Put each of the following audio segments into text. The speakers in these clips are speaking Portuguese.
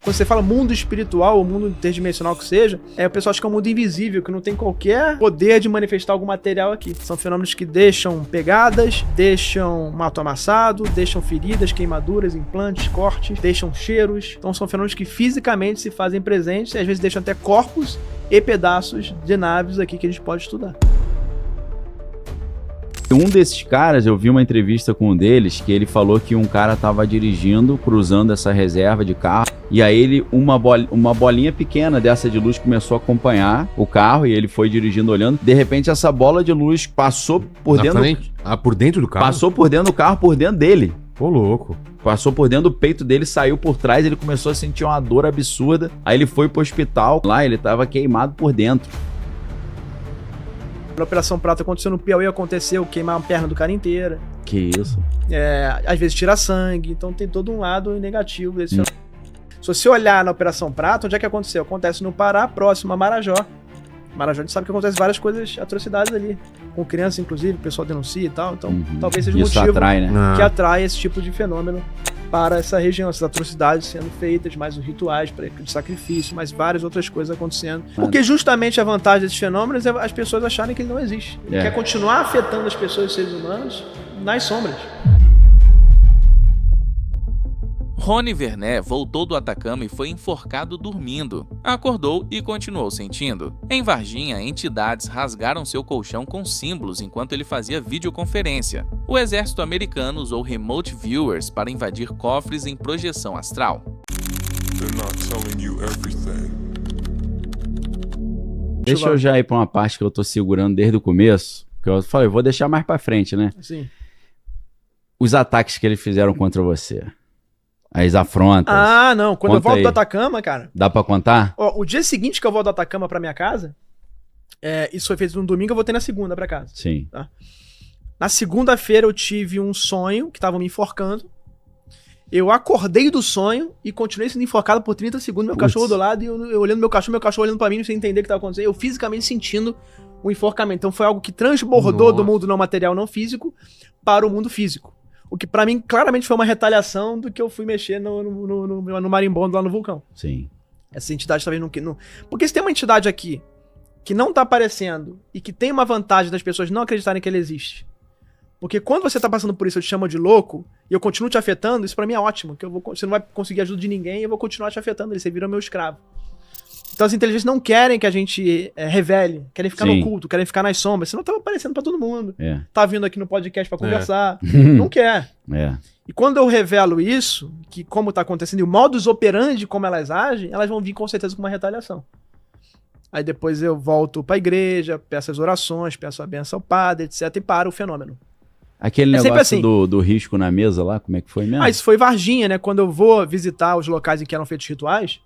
Quando você fala mundo espiritual ou mundo interdimensional que seja, o pessoal acha que é um mundo invisível, que não tem qualquer poder de manifestar algum material aqui. São fenômenos que deixam pegadas, deixam mato amassado, deixam feridas, queimaduras, implantes, cortes, deixam cheiros. Então são fenômenos que fisicamente se fazem presentes e às vezes deixam até corpos e pedaços de naves aqui que a gente pode estudar. Um desses caras, eu vi uma entrevista com um deles, que ele falou que um cara tava dirigindo, cruzando essa reserva de carro, e aí uma bolinha pequena dessa de luz começou a acompanhar o carro, e ele foi dirigindo, olhando. De repente, essa bola de luz passou por dentro... por dentro do carro? Passou por dentro do carro, por dentro dele. Ô, louco. Passou por dentro do peito dele, saiu por trás, ele começou a sentir uma dor absurda. Aí ele foi pro hospital, lá ele tava queimado por dentro. Na Operação Prato aconteceu no Piauí, aconteceu queimar a perna do cara inteira. Que isso? Às vezes tira sangue, então tem todo um lado negativo desse fenômeno. Se você olhar na Operação Prato, onde é que aconteceu? Acontece no Pará, próximo a Marajó. Marajó a gente sabe que acontece várias coisas, atrocidades ali. Com crianças, inclusive, o pessoal denuncia e tal. Então, talvez seja o motivo atrai, né? que atrai esse tipo de fenômeno para essa região, essas atrocidades sendo feitas, mais os rituais de sacrifício, mais várias outras coisas acontecendo. Porque justamente a vantagem desses fenômenos é as pessoas acharem que ele não existe. Ele quer continuar afetando as pessoas, os seres humanos, nas sombras. Rony Vernet voltou do Atacama e foi enforcado dormindo. Acordou e continuou sentindo. Em Varginha, entidades rasgaram seu colchão com símbolos enquanto ele fazia videoconferência. O exército americano usou remote viewers para invadir cofres em projeção astral. Deixa eu já ir para uma parte que eu tô segurando desde o começo, que eu falei, vou deixar mais para frente, né? Sim. Os ataques que eles fizeram contra você. As afrontas. Ah, não. Quando eu volto aí do Atacama, cara... Dá pra contar? Ó, o dia seguinte que eu volto do Atacama pra minha casa, isso foi feito no domingo, eu voltei na segunda pra casa. Sim. Tá? Na segunda-feira eu tive um sonho que estavam me enforcando. Eu acordei do sonho e continuei sendo enforcado por 30 segundos. Meu cachorro do lado e eu olhando meu cachorro olhando pra mim sem entender o que estava acontecendo. Eu fisicamente sentindo o enforcamento. Então foi algo que transbordou do mundo não material, não físico, para o mundo físico. O que pra mim claramente foi uma retaliação do que eu fui mexer no marimbondo lá no vulcão. Sim. Essa entidade talvez não... Porque se tem uma entidade aqui que não tá aparecendo e que tem uma vantagem das pessoas não acreditarem que ele existe. Porque quando você tá passando por isso, eu te chamo de louco e eu continuo te afetando, isso pra mim é ótimo. Que você não vai conseguir ajuda de ninguém e eu vou continuar te afetando. Você vira meu escravo. Então as inteligências não querem que a gente revele, querem ficar no oculto, querem ficar nas sombras. Senão tava aparecendo pra todo mundo. Tá vindo aqui no podcast pra conversar. Não quer. E quando eu revelo isso, que como tá acontecendo, e o modus operandi como elas agem, elas vão vir com certeza com uma retaliação. Aí depois eu volto pra igreja, peço as orações, peço a benção ao padre, etc. e paro o fenômeno. Aquele negócio assim. do risco na mesa lá, como é que foi mesmo? Isso foi Varginha, né? Quando eu vou visitar os locais em que eram feitos rituais,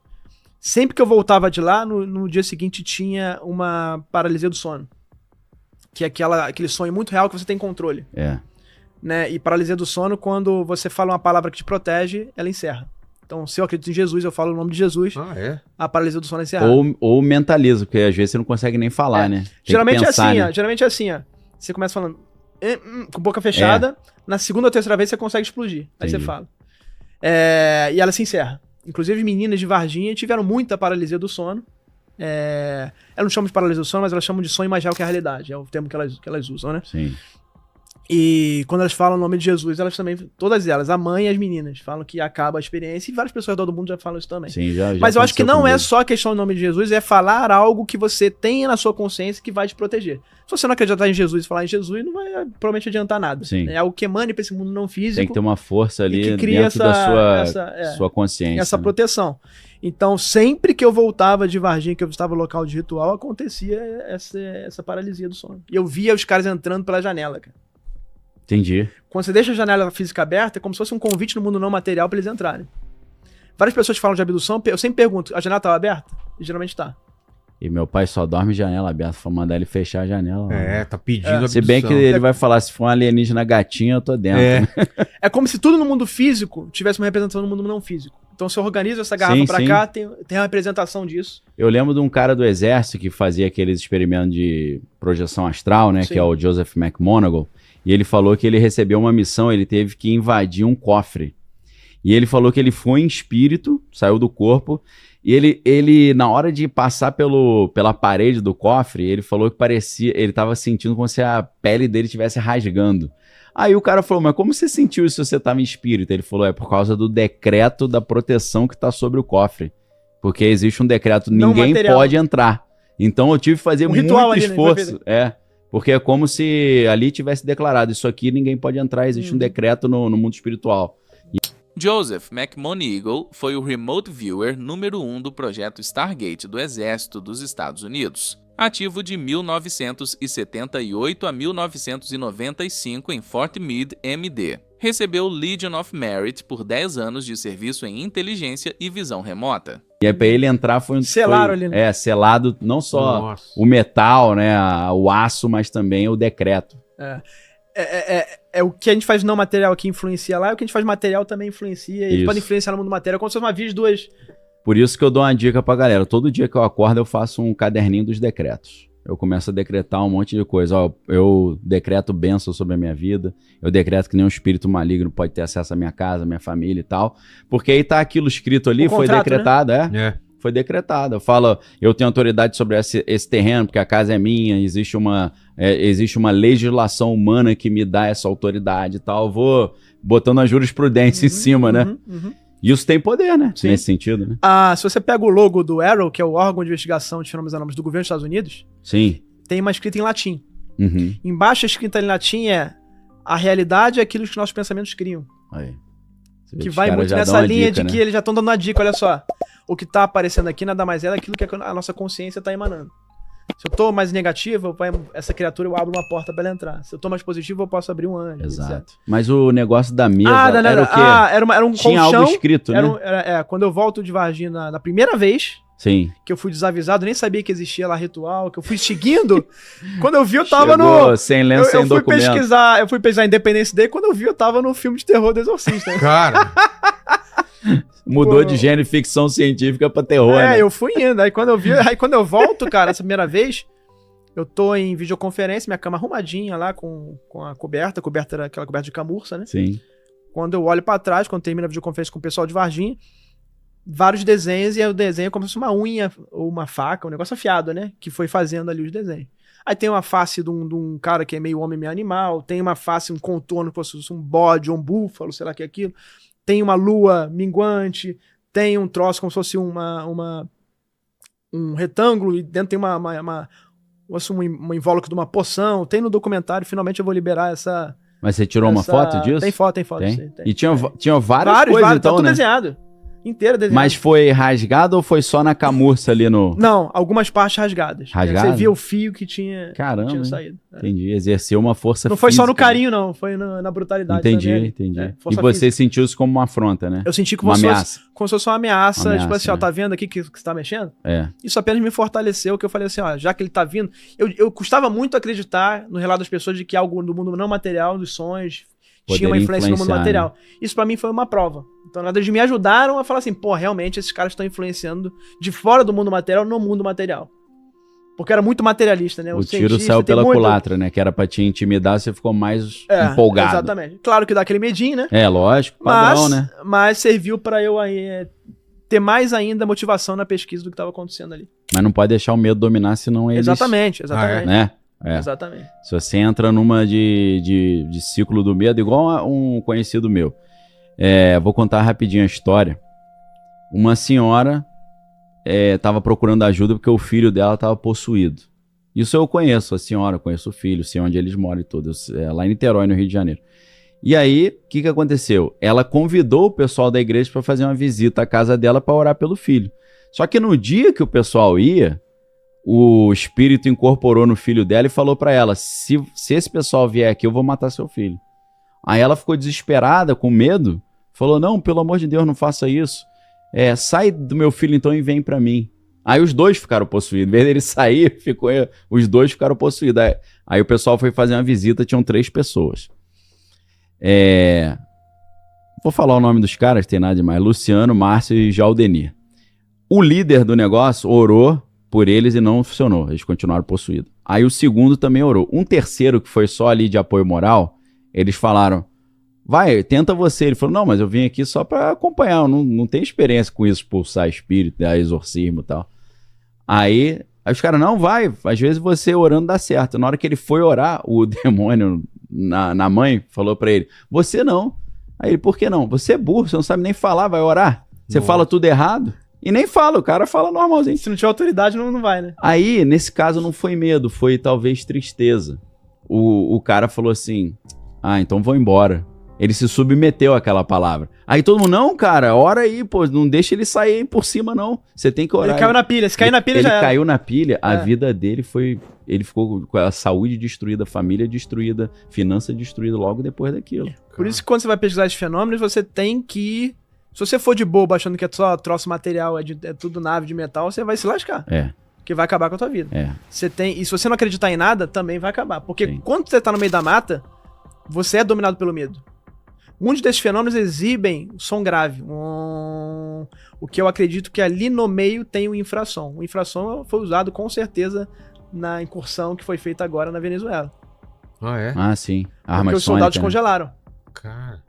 sempre que eu voltava de lá, no dia seguinte tinha uma paralisia do sono. Que é aquele sonho muito real que você tem controle. Né? E paralisia do sono, quando você fala uma palavra que te protege, ela encerra. Então, se eu acredito em Jesus, eu falo o nome de Jesus, a paralisia do sono é encerrada. Ou mentaliza, porque às vezes você não consegue nem falar, né? Geralmente pensar, é assim, né? Geralmente é assim, ó. Você começa falando com boca fechada, na segunda ou terceira vez você consegue explodir. Aí você fala. E ela se encerra. Inclusive, meninas de Varginha tiveram muita paralisia do sono. Elas não chamam de paralisia do sono, mas elas chamam de sonho mais real que a realidade. É o termo que elas usam, né? Sim. E quando elas falam o nome de Jesus, elas também, todas elas, a mãe e as meninas, falam que acaba a experiência. E várias pessoas do mundo já falam isso também. Sim, já mas eu acho que não é só a questão do nome de Jesus, é falar algo que você tenha na sua consciência que vai te proteger. Se você não acreditar em Jesus e falar em Jesus, não vai provavelmente adiantar nada. Sim. É algo que emane para esse mundo não físico. Tem que ter uma força ali que cria dentro da sua consciência. Essa proteção. Então, sempre que eu voltava de Varginha, que eu estava no local de ritual, acontecia essa paralisia do sono. E eu via os caras entrando pela janela, cara. Entendi. Quando você deixa a janela física aberta, é como se fosse um convite no mundo não material para eles entrarem. Várias pessoas que falam de abdução, eu sempre pergunto, a janela estava aberta? E geralmente tá. E meu pai só dorme janela aberta, vou mandar ele fechar a janela. Tá pedindo abdução. Se bem que ele vai falar, se for um alienígena gatinho, eu tô dentro. É como se tudo no mundo físico tivesse uma representação no mundo não físico. Então se eu organizo essa garrafa pra cá, tem uma representação disso. Eu lembro de um cara do exército que fazia aqueles experimentos de projeção astral, né? Sim. Que é o Joseph McMoneagle. E ele falou que ele recebeu uma missão, ele teve que invadir um cofre. E ele falou que ele foi em espírito, saiu do corpo, e ele na hora de passar pela parede do cofre, ele falou que ele tava sentindo como se a pele dele estivesse rasgando. Aí o cara falou, mas como você sentiu isso se você tava em espírito? Ele falou, é por causa do decreto da proteção que tá sobre o cofre. Porque existe um decreto, ninguém pode entrar. Então eu tive que fazer muito esforço. Porque é como se ali tivesse declarado, isso aqui ninguém pode entrar, existe um decreto no mundo espiritual. Joseph McMoneagle foi o Remote Viewer número 1 do projeto Stargate do Exército dos Estados Unidos, ativo de 1978 a 1995 em Fort Meade, MD. Recebeu o Legion of Merit por 10 anos de serviço em inteligência e visão remota. E aí pra ele entrar foi Selaram ali, né? Selado não só o metal, né, o aço, mas também o decreto. É o que a gente faz não material aqui influencia lá, e o que a gente faz material também influencia. E eles podem influenciar no mundo material, como se fosse uma via de duas. Por isso que eu dou uma dica pra galera. Todo dia que eu acordo, eu faço um caderninho dos decretos. Eu começo a decretar um monte de coisa. Ó, eu decreto bênção sobre a minha vida. Eu decreto que nenhum espírito maligno pode ter acesso à minha casa, à minha família e tal. Porque aí tá aquilo escrito ali, foi decretado, né? Foi decretado. Eu falo, eu tenho autoridade sobre esse terreno, porque a casa é minha, existe uma legislação humana que me dá essa autoridade e tal. Eu vou botando a jurisprudência em cima, né? Isso tem poder, né? Sim. Nesse sentido, né? Se você pega o logo do Arrow, que é o órgão de investigação de fenômenos anômalos do governo dos Estados Unidos, sim, tem uma escrita em latim. Embaixo a escrita em latim é: a realidade é aquilo que nossos pensamentos criam. Aí. Que vai muito nessa linha dica, de que eles já estão dando uma dica, olha só. O que tá aparecendo aqui nada mais é daquilo que a nossa consciência tá emanando. Se eu tô mais negativo, essa criatura eu abro uma porta pra ela entrar. Se eu tô mais positivo, eu posso abrir um anjo. Exato. Etc. Mas o negócio da mesa era o quê? Era um Tinha colchão. Algo escrito, né? Quando eu volto de Varginha na primeira vez, sim, que eu fui desavisado, nem sabia que existia lá ritual, que eu fui seguindo. Quando eu vi, eu tava no... sem lenço, sem documento. Eu fui pesquisar Independence Day, quando eu vi, eu tava no filme de terror do Exorcista. Né? Cara... Mudou de gênero de ficção científica pra terror, né? Eu fui indo. Aí quando eu volto, cara, essa primeira vez, eu tô em videoconferência, minha cama arrumadinha lá com a coberta era aquela coberta de camurça, né? Sim. Quando eu olho pra trás, quando termina a videoconferência com o pessoal de Varginha, vários desenhos, e aí o desenho é como se fosse uma unha ou uma faca, um negócio afiado, né? Que foi fazendo ali os desenhos. Aí tem uma face de um cara que é meio homem, meio animal, tem uma face, um contorno como se fosse um bode ou um búfalo, sei lá o que é aquilo. Tem uma lua minguante, tem um troço como se fosse um retângulo, e dentro tem uma invólucro de uma poção. Tem no documentário, finalmente eu vou liberar essa... Mas você tirou uma foto disso? Tem foto. Tem? Sim, tem. E tinha várias coisas, então, tá tudo né? desenhado. Inteiro desenhado. Mas foi rasgado ou foi só na camurça ali no... Não, algumas partes rasgadas. Rasgado? Você via o fio que tinha, Caramba, tinha saído. Entendi, exerceu uma força Não foi física, só no carinho, não. Foi na brutalidade entendi. também. E você sentiu isso como uma afronta, né? Eu senti uma ameaça. Como se fosse uma ameaça. Tipo assim, né? ó, tá vendo aqui que você tá mexendo? É. Isso apenas me fortaleceu, que eu falei assim, ó, já que ele tá vindo... Eu custava muito acreditar no relato das pessoas de que algo do mundo não material, dos sonhos... tinha uma influência no mundo material. Né? Isso pra mim foi uma prova. Então, na verdade, eles me ajudaram a falar assim, pô, realmente esses caras estão influenciando de fora do mundo material no mundo material. Porque era muito materialista, né? O tiro saiu pela culatra, né? Que era pra te intimidar, você ficou mais empolgado. Exatamente. Claro que dá aquele medinho, né? Lógico, padrão, né? Mas serviu pra eu aí ter mais ainda motivação na pesquisa do que estava acontecendo ali. Mas não pode deixar o medo dominar, senão eles... Exatamente. Né? Exatamente. Se você entra numa de ciclo do medo, igual a um conhecido meu. Vou contar rapidinho a história. Uma senhora estava procurando ajuda porque o filho dela estava possuído. Isso eu conheço a senhora, conheço o filho, sei onde eles moram e tudo. Lá em Niterói, no Rio de Janeiro. E aí, o que aconteceu? Ela convidou o pessoal da igreja para fazer uma visita à casa dela para orar pelo filho. Só que no dia que o pessoal ia, o espírito incorporou no filho dela e falou pra ela, se esse pessoal vier aqui, eu vou matar seu filho. Aí ela ficou desesperada, com medo, falou, não, pelo amor de Deus, não faça isso. Sai do meu filho então e vem pra mim. Aí os dois ficaram possuídos. Em vez dele sair, os dois ficaram possuídos. Aí o pessoal foi fazer uma visita, tinham 3 pessoas. Vou falar o nome dos caras, tem nada demais. Luciano, Márcio e Jaldenir. O líder do negócio orou por eles e não funcionou. Eles continuaram possuídos. Aí o segundo também orou. Um terceiro, que foi só ali de apoio moral, eles falaram, vai, tenta você. Ele falou, não, mas eu vim aqui só pra acompanhar, eu não tenho experiência com isso, expulsar espírito, dar exorcismo e tal. Aí os caras, não, vai, às vezes você orando dá certo. Na hora que ele foi orar, o demônio na mãe falou pra ele, você não. Aí ele, por que não? Você é burro, você não sabe nem falar, vai orar? Você fala tudo errado? E nem fala, o cara fala normalzinho. Se não tiver autoridade, não vai, né? Aí, nesse caso, não foi medo, foi talvez tristeza. O cara falou assim, então vou embora. Ele se submeteu àquela palavra. Aí todo mundo, não, cara, ora aí, pô, não deixa ele sair por cima, não. Você tem que orar. Ele caiu na pilha, se cair na pilha ele já era. caiu na pilha, a vida dele foi... Ele ficou com a saúde destruída, a família destruída, finança destruída logo depois daquilo. Por isso que quando você vai pesquisar esses fenômenos, você tem que... Se você for de bobo achando que é só troço material, é tudo nave de metal, você vai se lascar. Porque vai acabar com a tua vida. Você tem... E se você não acreditar em nada, também vai acabar. Porque quando você tá no meio da mata, você é dominado pelo medo. Muitos desses fenômenos exibem som grave. O que eu acredito que ali no meio tem o infrassom. O infrassom foi usado com certeza na incursão que foi feita agora na Venezuela. Ah, é? Ah, sim. Arma Porque os soldados congelaram. Cara.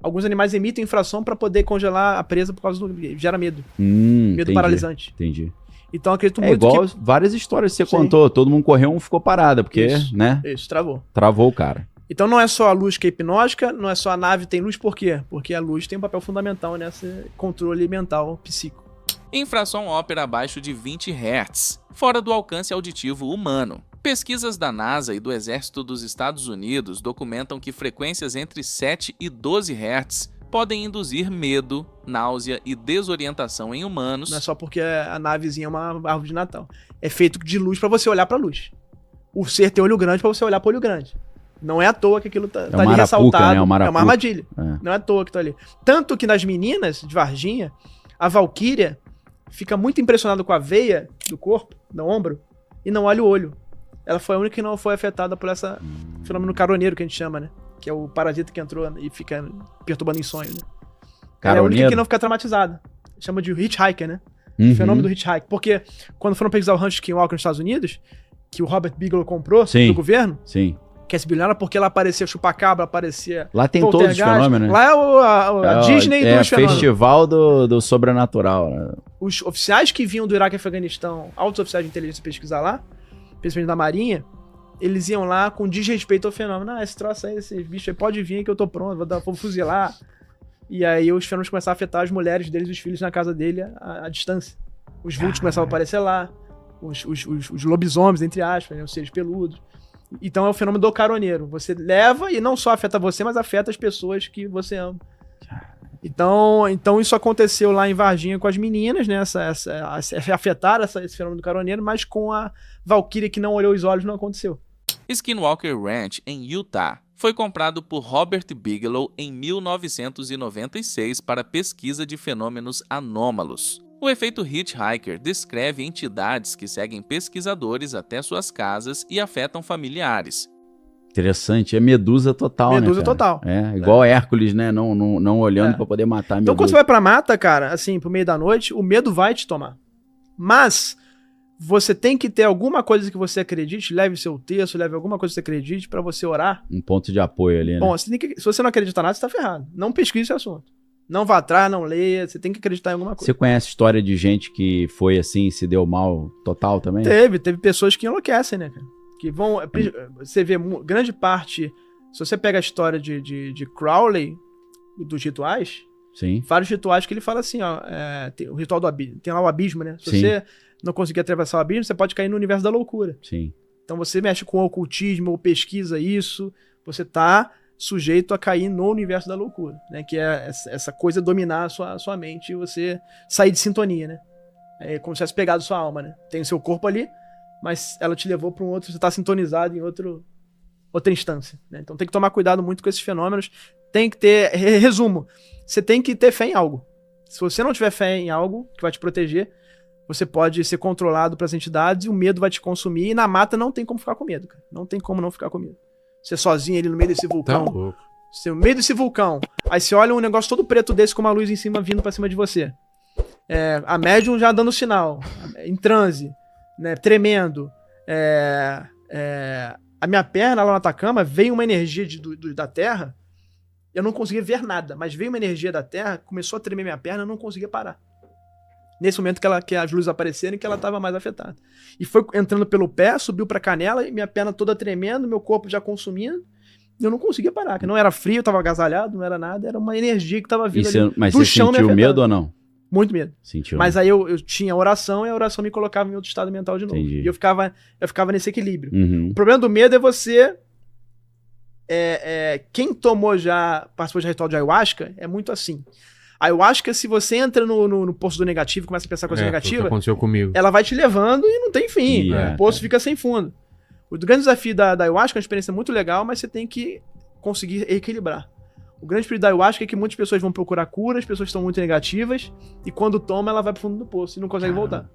Alguns animais emitem infração para poder congelar a presa por causa do... Gera medo. Medo entendi, paralisante. Entendi. Então eu acredito muito igual que... várias histórias que você contou. Todo mundo correu, um ficou parado. Porque, Isso, travou. Travou o cara. Então não é só a luz que é hipnótica, não é só a nave tem luz, por quê? Porque a luz tem um papel fundamental nesse controle mental psíquico. Infrasom opera abaixo de 20 Hz, fora do alcance auditivo humano. Pesquisas da NASA e do Exército dos Estados Unidos documentam que frequências entre 7 e 12 Hz podem induzir medo, náusea e desorientação em humanos. Não é só porque a navezinha é uma árvore de Natal. É feito de luz pra você olhar pra luz. O ser tem olho grande pra você olhar pro olho grande. Não é à toa que aquilo tá ali ressaltado. Né? É uma armadilha. Não é à toa que tá ali. Tanto que nas meninas de Varginha, a Valquíria fica muito impressionada com a veia do corpo, do ombro, e não olha o olho. Ela foi a única que não foi afetada por esse fenômeno caroneiro que a gente chama, né? Que é o parasita que entrou e fica perturbando em sonho, né? Ela é a única que não fica traumatizada. Chama de hitchhiker, né? O fenômeno do hitchhiker. Porque quando foram pesquisar o rancho Skinwalker nos Estados Unidos, que o Robert Bigelow comprou do governo, que é bilionária porque ela aparecia chupacabra, aparecia... Lá tem todos os fenômenos, né? Lá é a Disney dos fenômenos. Festival do sobrenatural. Né? Os oficiais que vinham do Iraque e Afeganistão, altos oficiais de inteligência pesquisar lá, principalmente da Marinha, eles iam lá com desrespeito ao fenômeno. Esse troço aí, esse bicho aí, pode vir que eu tô pronto, vou fuzilar. E aí os fenômenos começaram a afetar as mulheres deles e os filhos na casa dele à distância. Os vultos começavam a aparecer lá, os lobisomens, entre aspas, né, os seres peludos. Então é o fenômeno do caroneiro. Você leva e não só afeta você, mas afeta as pessoas que você ama. Então isso aconteceu lá em Varginha com as meninas, né? Afetaram esse fenômeno do caroneiro, mas com a Valkyria que não olhou os olhos não aconteceu. Skinwalker Ranch, em Utah, foi comprado por Robert Bigelow em 1996 para pesquisa de fenômenos anômalos. O efeito hitchhiker descreve entidades que seguem pesquisadores até suas casas e afetam familiares. Interessante, é Medusa total, né? Medusa total. É, igual Hércules, né? Não olhando pra poder matar a Medusa. Então quando você vai pra mata, cara, assim, pro meio da noite, o medo vai te tomar. Mas você tem que ter alguma coisa que você acredite, leve seu texto, leve alguma coisa que você acredite pra você orar. Um ponto de apoio ali, né? Bom, se você não acreditar nada, você tá ferrado. Não pesquise esse assunto. Não vá atrás, não leia, você tem que acreditar em alguma coisa. Você conhece história de gente que foi assim e se deu mal total também? Teve pessoas que enlouquecem, né, cara? Que vão... Você vê grande parte... Se você pega a história de Crowley, dos rituais, vários rituais que ele fala assim, ó, tem o ritual do abismo, tem lá o abismo, né? Se você não conseguir atravessar o abismo, você pode cair no universo da loucura. Então você mexe com o ocultismo ou pesquisa isso, você tá sujeito a cair no universo da loucura, né? Que é essa coisa dominar a sua mente e você sair de sintonia, né? É como se tivesse pegado sua alma, né? Tem o seu corpo ali, mas ela te levou para um outro, você tá sintonizado em outra instância, né? Então tem que tomar cuidado muito com esses fenômenos. Tem que ter, resumo, você tem que ter fé em algo. Se você não tiver fé em algo que vai te proteger, você pode ser controlado pelas entidades e o medo vai te consumir. E na mata não tem como ficar com medo, cara. Não tem como não ficar com medo. Você sozinho ali no meio desse vulcão. Tá louco. Você no meio desse vulcão. Aí você olha um negócio todo preto desse com uma luz em cima vindo pra cima de você. A médium já dando sinal. Em transe. Né, tremendo. A minha perna lá no Atacama veio uma energia da terra. eu não conseguia ver nada, mas veio uma energia da Terra, começou a tremer minha perna, eu não conseguia parar. Nesse momento que as luzes apareceram e que ela estava mais afetada. E foi entrando pelo pé, subiu pra canela, e minha perna toda tremendo, meu corpo já consumindo, e eu não conseguia parar, que não era frio, eu tava agasalhado, não era nada, era uma energia que tava vindo ali Mas do você chão me sentiu afetando. medo ou não? Muito medo. Sentiu. Mas aí eu tinha oração e a oração me colocava em outro estado mental de novo. Entendi. E eu ficava nesse equilíbrio. Uhum. O problema do medo é você... quem participou de ritual de ayahuasca, é muito assim. A ayahuasca, se você entra no poço do negativo, começa a pensar coisa Foi o negativa, que aconteceu comigo. ela vai te levando e não tem fim. Yeah. O poço fica sem fundo. O grande desafio da ayahuasca é uma experiência muito legal, mas você tem que conseguir equilibrar. O grande perigo da ayahuasca é que muitas pessoas vão procurar cura, as pessoas estão muito negativas, e quando toma, ela vai pro fundo do poço e não consegue voltar.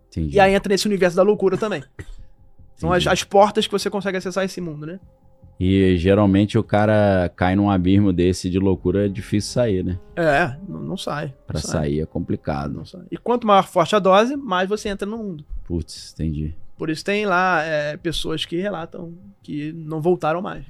Entendi. E aí entra nesse universo da loucura também. São Entendi. as portas que você consegue acessar esse mundo, né? E geralmente o cara cai num abismo desse de loucura, é difícil sair, né? Não sai. Pra não sai, sair é complicado. não sai. E quanto maior forte a dose, mais você entra no mundo. Putz, entendi. Por isso tem lá pessoas que relatam que não voltaram mais.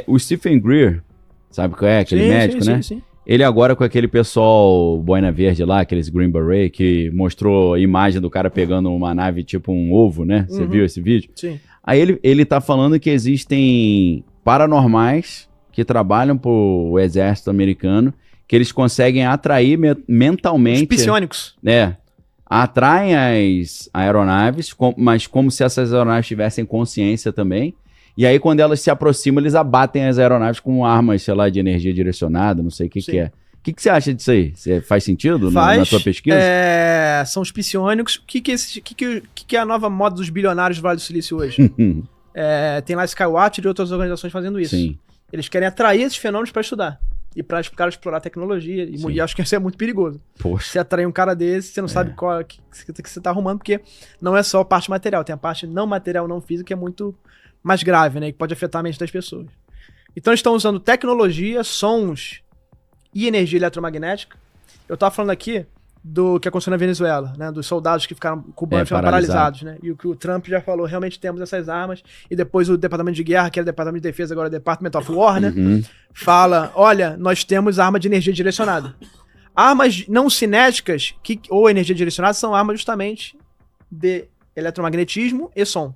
O Stephen Greer, sabe qual é? Aquele médico, né? Sim. Ele agora com aquele pessoal Boina Verde lá, aqueles Green Beret, que mostrou a imagem do cara pegando uma nave tipo um ovo, né? Você Uhum. viu esse vídeo? Sim. Aí ele tá falando que existem paranormais que trabalham pro exército americano, que eles conseguem atrair Os mentalmente... psionicos. Atraem as aeronaves, mas como se essas aeronaves tivessem consciência também. E aí, quando elas se aproximam, eles abatem as aeronaves com armas, sei lá, de energia direcionada, não sei o que Sim. que é. O que você acha disso aí? Faz sentido na tua pesquisa? São os psionicos. O que é a nova moda dos bilionários do Vale do Silício hoje? Tem lá Skywatch e outras organizações fazendo isso. Sim. Eles querem atrair esses fenômenos para estudar. E para explorar tecnologia. E acho que isso é muito perigoso. Poxa. Você atrair um cara desse, você não sabe qual que você tá arrumando, porque não é só a parte material, tem a parte não material, não física, que é muito mais grave, né? Que pode afetar a mente das pessoas. Então eles estão usando tecnologia, sons e energia eletromagnética. Eu tava falando aqui do que aconteceu na Venezuela, né? Dos soldados que ficaram cubanos paralisados, né? E o que o Trump já falou, realmente temos essas armas. E depois o Departamento de Guerra, que era o Departamento de Defesa, agora é o Department of War, né? Fala, olha, nós temos arma de energia direcionada. Armas não cinéticas ou energia direcionada são armas justamente de eletromagnetismo e som.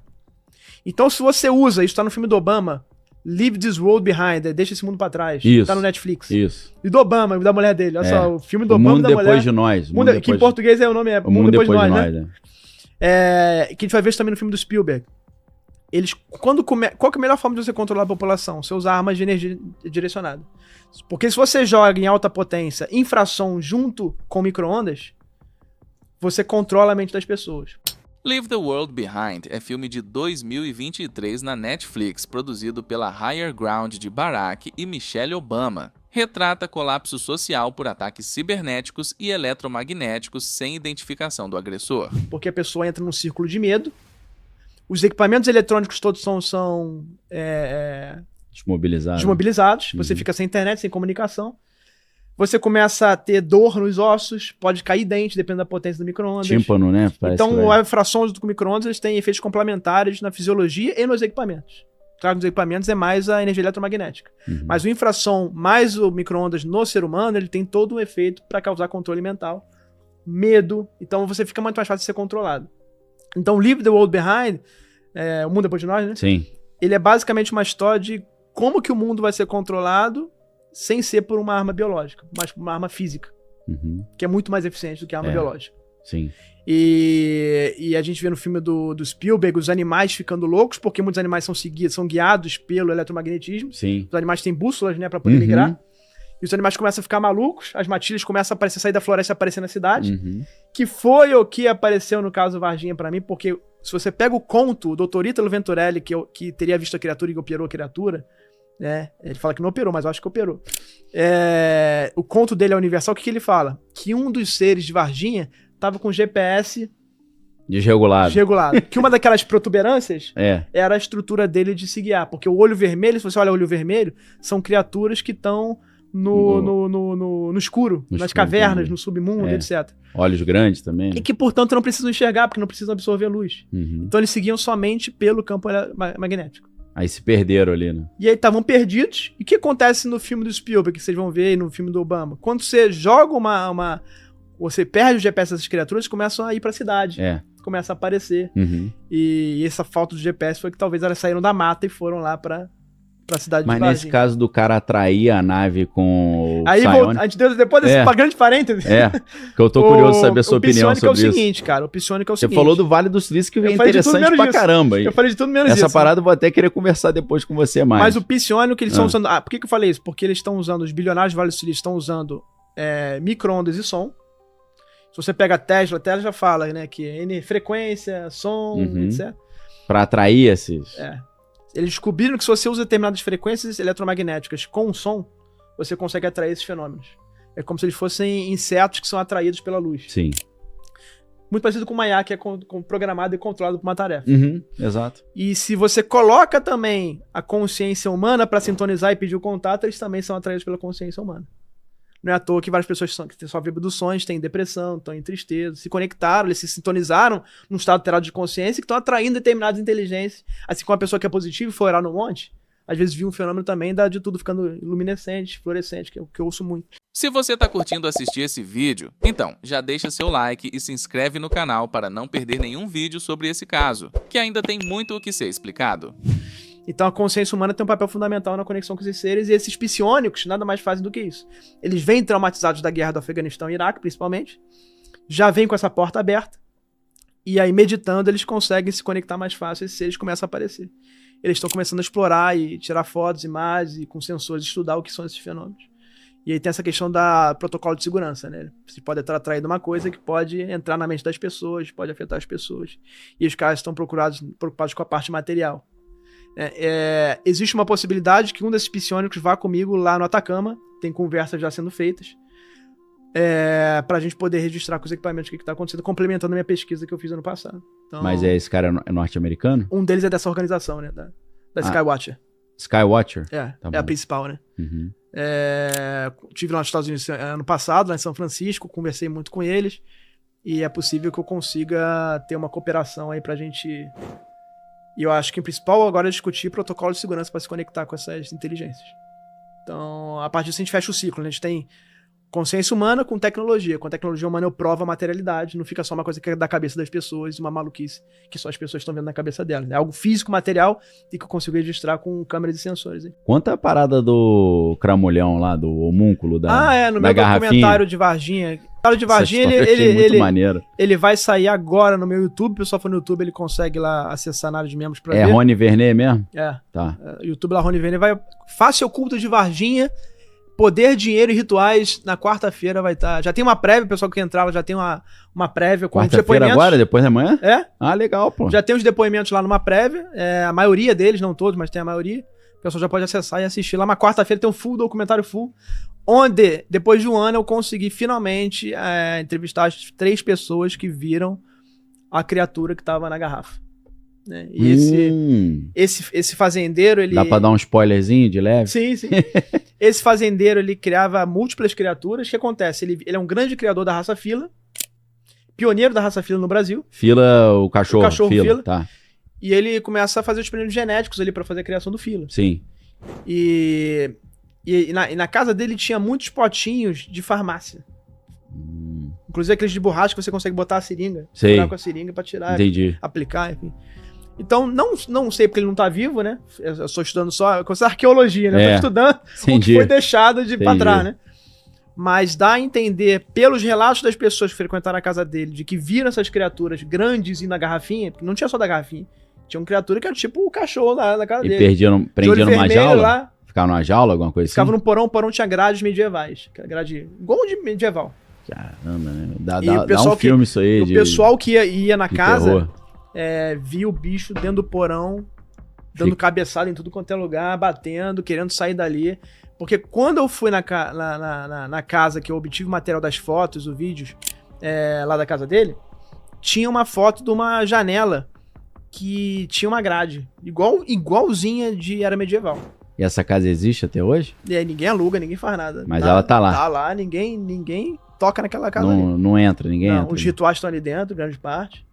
Então se você usa, isso tá no filme do Obama, Leave This World Behind, deixa esse mundo pra trás. Isso. Tá no Netflix. Isso. E do Obama, da mulher dele. Olha só, o filme do O Obama Mundo da Depois mulher. de Nós. Que em português o nome é O Mundo Depois de Nós, né? Que a gente vai ver isso também no filme do Spielberg. Qual que é a melhor forma de você controlar a população? Você usar armas de energia direcionada. Porque se você joga em alta potência infrasom junto com micro-ondas, você controla a mente das pessoas. Leave the World Behind é filme de 2023 na Netflix, produzido pela Higher Ground de Barack e Michelle Obama. Retrata colapso social por ataques cibernéticos e eletromagnéticos sem identificação do agressor. Porque a pessoa entra num círculo de medo, os equipamentos eletrônicos todos são desmobilizados, você fica sem internet, sem comunicação. Você começa a ter dor nos ossos, pode cair dente, dependendo da potência do micro-ondas. Tímpano, né? Então, a infração junto com micro-ondas, eles têm efeitos complementares na fisiologia e nos equipamentos. Claro que nos equipamentos é mais a energia eletromagnética. Mas o infrasom mais o micro-ondas no ser humano, ele tem todo um efeito para causar controle mental, medo. Então, você fica muito mais fácil de ser controlado. Então, Leave the World Behind, O Mundo Depois de Nós, né? Sim. Ele é basicamente uma história de como que o mundo vai ser controlado sem ser por uma arma biológica, mas por uma arma física, que é muito mais eficiente do que a arma biológica. Sim. E a gente vê no filme do Spielberg os animais ficando loucos, porque muitos animais são guiados pelo eletromagnetismo. Sim. Os animais têm bússolas, né, pra poder migrar. E os animais começam a ficar malucos, as matilhas começam a aparecer, sair da floresta e aparecer na cidade. Que foi o que apareceu no caso Varginha pra mim, porque se você pega o conto do Dr. Ítalo Venturelli, que teria visto a criatura e operou a criatura, né? Ele fala que não operou, mas eu acho que operou. O conto dele é universal. O que ele fala? Que um dos seres de Varginha tava com GPS desregulado. Que uma daquelas protuberâncias era a estrutura dele de se guiar. Porque o olho vermelho, se você olha o olho vermelho, são criaturas que estão no escuro, nas cavernas, no submundo, etc. Olhos grandes também. E que, portanto, não precisam enxergar, porque não precisam absorver luz. Então eles seguiam somente pelo campo magnético. Aí se perderam ali, né? E aí estavam perdidos. E o que acontece no filme do Spielberg, que vocês vão ver aí no filme do Obama? Quando você joga você perde o GPS dessas criaturas, começam a ir pra cidade. Começa a aparecer. Uhum. E essa falta de GPS foi que talvez elas saíram da mata e foram lá pra cidade Mas de Varginha. nesse caso do cara atrair a nave com o Aí Psionic... a gente deu, depois desse grande parênteses. Que eu tô curioso de saber a sua opinião sobre isso. O Psionic é o seguinte, cara. O Psionic é o seguinte. Você falou do Vale do Silício, que é interessante pra caramba. Eu falei de tudo menos isso. Essa parada eu vou até querer conversar depois com você mais. Mas o Psionic, eles estão usando... por que eu falei isso? Porque eles estão usando, os bilionários do Vale do Silício estão usando micro-ondas e som. Se você pega a Tesla já fala, né, que é frequência, som, etc. Pra atrair esses... Eles descobriram que se você usa determinadas frequências eletromagnéticas com som, você consegue atrair esses fenômenos. É como se eles fossem insetos que são atraídos pela luz. Sim. Muito parecido com o Maya, que é programado e controlado por uma tarefa. Exato. E se você coloca também a consciência humana para sintonizar e pedir o contato, eles também são atraídos pela consciência humana. Não é à toa que várias pessoas que só abduções têm depressão, estão em tristeza, se conectaram, eles se sintonizaram num estado alterado de consciência que estão atraindo determinadas inteligências. Assim como uma pessoa que é positiva e for orar no monte, às vezes viu um fenômeno também de tudo ficando luminescente, fluorescente, que é o que eu ouço muito. Se você tá curtindo assistir esse vídeo, então já deixa seu like e se inscreve no canal para não perder nenhum vídeo sobre esse caso, que ainda tem muito o que ser explicado. Então a consciência humana tem um papel fundamental na conexão com esses seres, e esses psiônicos nada mais fazem do que isso. Eles vêm traumatizados da guerra do Afeganistão e Iraque, principalmente, já vêm com essa porta aberta, e aí meditando eles conseguem se conectar mais fácil, esses seres começam a aparecer. Eles estão começando a explorar e tirar fotos, imagens, e com sensores estudar o que são esses fenômenos. E aí tem essa questão da protocolo de segurança, né? Você pode estar atraído uma coisa que pode entrar na mente das pessoas, pode afetar as pessoas. E os caras estão preocupados com a parte material. Existe uma possibilidade que um desses psiônicos vá comigo lá no Atacama, tem conversas já sendo feitas, pra gente poder registrar com os equipamentos o que está acontecendo, complementando a minha pesquisa que eu fiz ano passado. Então, mas esse cara é norte-americano? Um deles é dessa organização, né? Da Skywatcher. Skywatcher? Tá a principal, né? Uhum. Tive lá nos Estados Unidos ano passado, lá em São Francisco, conversei muito com eles, e é possível que eu consiga ter uma cooperação aí pra gente... E eu acho que o principal agora é discutir protocolo de segurança para se conectar com essas inteligências. Então, a partir disso a gente fecha o ciclo, né? A gente tem consciência humana com tecnologia. Com a tecnologia humana eu provo a materialidade, não fica só uma coisa que é da cabeça das pessoas, uma maluquice que só as pessoas estão vendo na cabeça delas. É algo físico, material, e que eu consigo registrar com câmeras e sensores. Hein? Conta a parada do cramulhão lá, do homúnculo da no meu documentário de Varginha. O de Varginha, ele vai sair agora no meu YouTube. O pessoal for no YouTube, ele consegue lá acessar na área de membros pra ver. É Rony Vernet mesmo? Tá. YouTube lá, Rony Vernet, vai... Face Oculta de Varginha, Poder, Dinheiro e Rituais, na quarta-feira vai estar. Já tem uma prévia, o pessoal que entrava já tem uma prévia com os depoimentos. Quarta-feira agora, depois da manhã? Legal, pô. Já tem os depoimentos lá numa prévia, a maioria deles, não todos, mas tem a maioria. O pessoal já pode acessar e assistir lá. Uma quarta-feira tem um documentário full, onde, depois de um ano, eu consegui finalmente entrevistar as 3 pessoas que viram a criatura que estava na garrafa. Né? E esse fazendeiro, ele... Dá pra dar um spoilerzinho de leve? Sim. Esse fazendeiro, ele criava múltiplas criaturas. O que acontece? Ele é um grande criador da raça fila, pioneiro da raça fila no Brasil. Fila, o cachorro fila. Tá. E ele começa a fazer os experimentos genéticos ali pra fazer a criação do fila. Sim. E na casa dele tinha muitos potinhos de farmácia. Inclusive aqueles de borracha que você consegue botar a seringa. Segurar com a seringa pra tirar, aplicar, enfim. Então, não sei porque ele não tá vivo, né? Eu estou estudando só com essa arqueologia, né? Eu tô estudando o que foi deixado pra trás, né? Mas dá a entender, pelos relatos das pessoas que frequentaram a casa dele, de que viram essas criaturas grandes e na garrafinha, porque não tinha só da garrafinha, tinha uma criatura que era tipo o cachorro da casa dele. E prendiam numa jaula? Lá, ficava numa jaula, alguma coisa ficava assim? Ficava no porão, tinha grades medievais, grade igual de medieval. Caramba, né? Dá um que, filme isso aí. O pessoal que ia na casa terror. Via o bicho dentro do porão, dando cabeçada em tudo quanto é lugar, batendo, querendo sair dali. Porque quando eu fui na casa que eu obtive o material das fotos, os vídeos, lá da casa dele, tinha uma foto de uma janela que tinha uma grade, igualzinha de era medieval. E essa casa existe até hoje? E aí ninguém aluga, ninguém faz nada. Mas ela tá lá. Tá lá, ninguém toca naquela casa não entra, ninguém entra. Os rituais estão ali dentro, grande parte.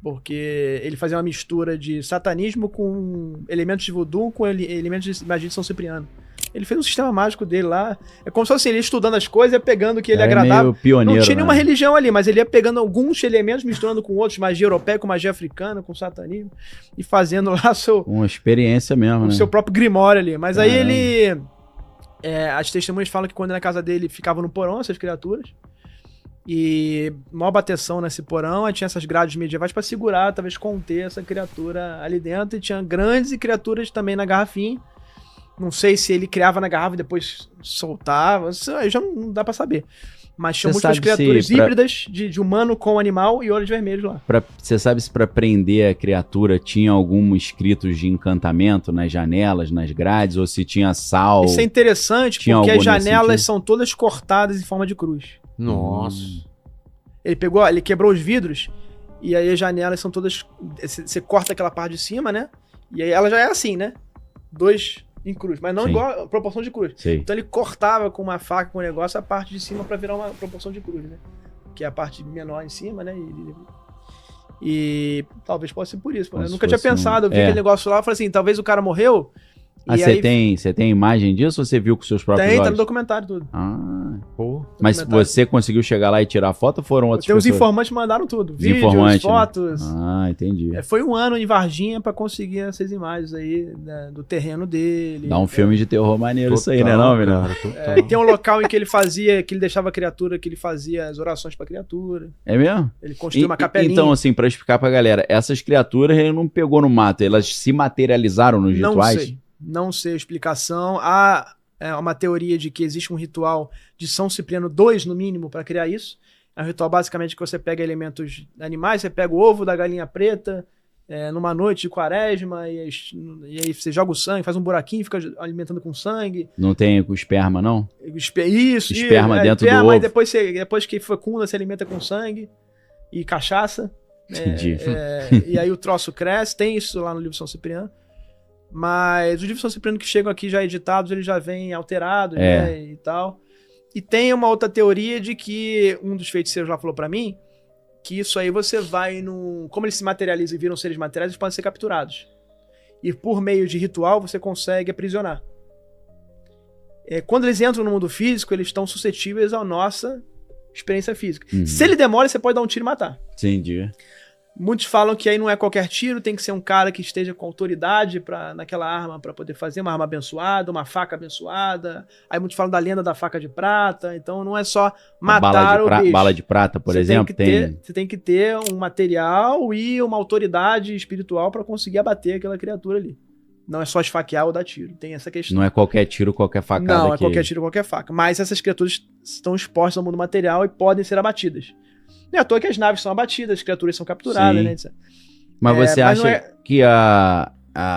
Porque ele fazia uma mistura de satanismo com elementos de voodoo, com elementos de magia de São Cipriano. Ele fez um sistema mágico dele lá. É como se fosse ele estudando as coisas e pegando o que ele agradava. Meio pioneiro, não tinha nenhuma né? religião ali, mas ele ia pegando alguns elementos, misturando com outros, magia europeia com magia africana, com satanismo, e fazendo lá Uma experiência mesmo, o né? seu próprio grimório ali. Mas aí ele... as testemunhas falam que quando na casa dele ficavam no porão essas criaturas. E maior bateção nesse porão, aí tinha essas grades medievais pra segurar, talvez conter essa criatura ali dentro. E tinha grandes criaturas também na garrafinha. Não sei se ele criava na garrafa e depois soltava. Isso aí já não dá pra saber. Mas tinha Você muitas sabe se criaturas pra- híbridas de humano com animal e olhos vermelhos lá. Você sabe se pra prender a criatura tinha algum escritos de encantamento nas janelas, nas grades, ou se tinha sal? Isso é interessante Tinha porque algo as nesse janelas sentido? são todas cortadas em forma de cruz. Nossa. Ele quebrou os vidros e aí as janelas são todas... Você corta aquela parte de cima, né? E aí ela já é assim, né? 2 em cruz, mas não Sim. igual a proporção de cruz. Sei. Então ele cortava com uma faca, com um negócio, a parte de cima pra virar uma proporção de cruz, né? Que é a parte menor em cima, né? E talvez possa ser por isso. Como Eu se nunca tinha fosse um- pensado, eu vi é. aquele negócio lá, eu falei assim, talvez o cara morreu. Ah, e você tem imagem disso ou você viu com seus próprios tem, tá olhos? no documentário tudo. Ah, Pô. mas Documentário. você conseguiu chegar lá e tirar foto ou foram outras Tem os pessoas? informantes que mandaram tudo. Os Vídeos, informantes, né? fotos. Ah, entendi. Foi um ano em Varginha pra conseguir essas imagens aí, né, do terreno dele. Dá um filme de terror maneiro isso aí, né, Total, não, menino? cara, total. E tem um local em que ele fazia, que ele deixava a criatura, que ele fazia as orações pra criatura. É mesmo? Ele construiu uma capelinha. Então, assim, pra explicar pra galera, essas criaturas ele não pegou no mato, elas se materializaram nos rituais? Não sei a explicação. Há uma teoria de que existe um ritual de São Cipriano 2, no mínimo, para criar isso. É um ritual basicamente que você pega elementos animais, você pega o ovo da galinha preta numa noite de quaresma, e aí você joga o sangue, faz um buraquinho, fica alimentando com sangue. Não tem com esperma, não? Isso. Esperma dentro do Aí ovo. depois que fecunda, se alimenta com sangue e cachaça. Entendi. E aí o troço cresce, tem isso lá no livro São Cipriano. Mas os livros São Cipriano que chegam aqui já editados, eles já vêm alterados, né, e tal. E tem uma outra teoria de que um dos feiticeiros lá falou pra mim que isso aí você vai no... Como eles se materializam e viram seres materiais, eles podem ser capturados. E por meio de ritual você consegue aprisionar. Quando eles entram no mundo físico, eles estão suscetíveis à nossa experiência física. Uhum. Se ele demora, você pode dar um tiro e matar. Entendi. Muitos falam que aí não é qualquer tiro, tem que ser um cara que esteja com autoridade naquela arma para poder fazer uma arma abençoada, uma faca abençoada. Aí muitos falam da lenda da faca de prata. Então não é só matar o bicho. Bala de prata, por exemplo, Você tem que ter um material e uma autoridade espiritual para conseguir abater aquela criatura ali. Não é só esfaquear ou dar tiro. Tem essa questão. Não é qualquer tiro, qualquer facada. Não, é qualquer tiro, qualquer faca. Mas essas criaturas estão expostas ao mundo material e podem ser abatidas. Não é à toa que as naves são abatidas, as criaturas são capturadas, Sim. né? Etc. Mas você mas acha não é- que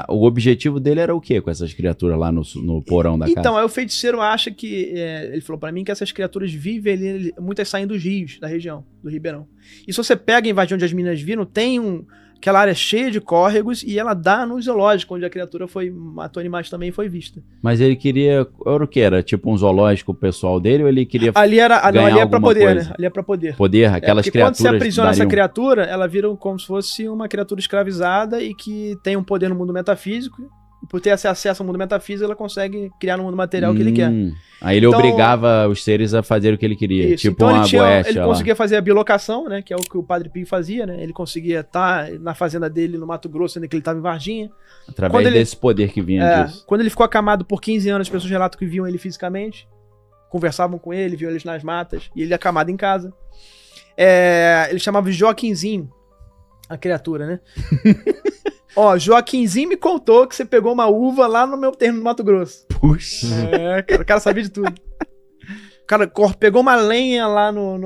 o objetivo dele era o quê com essas criaturas lá no porão da casa? Então, aí o feiticeiro acha que... ele falou pra mim que essas criaturas vivem ali, muitas saem dos rios da região, do Ribeirão. E se você pega em Varginha, onde as meninas viram, tem aquela área cheia de córregos e ela dá no zoológico, onde a criatura matou animais também e foi vista. Mas ele queria... Era o quê? Era tipo um zoológico pessoal dele ou ele queria Ali era, não, ganhar ali é pra alguma poder, coisa? né? Ali é pra poder. poder? Aquelas Porque criaturas quando você aprisiona essa dariam- criatura, ela vira como se fosse uma criatura escravizada e que tem um poder no mundo metafísico. E por ter esse acesso ao mundo metafísico, ela consegue criar no mundo material o que ele quer. Aí ele Então- obrigava os seres a fazer o que ele queria. Isso. Tipo Então uma boécia ele lá. conseguia fazer a bilocação, né? Que é o que o Padre Pio fazia, né? Ele conseguia estar na fazenda dele no Mato Grosso, sendo que ele estava em Varginha. Através quando ele- desse poder que vinha disso. Quando ele ficou acamado por 15 anos, as pessoas relatam que viam ele fisicamente, conversavam com ele, viam ele nas matas, e ele acamado em casa. Ele chamava de Joaquinzinho, a criatura, né? Ó, Joaquinzinho me contou que você pegou uma uva lá no meu terreno no Mato Grosso. Puxa. Cara, o cara sabia de tudo. O cara pegou uma lenha lá no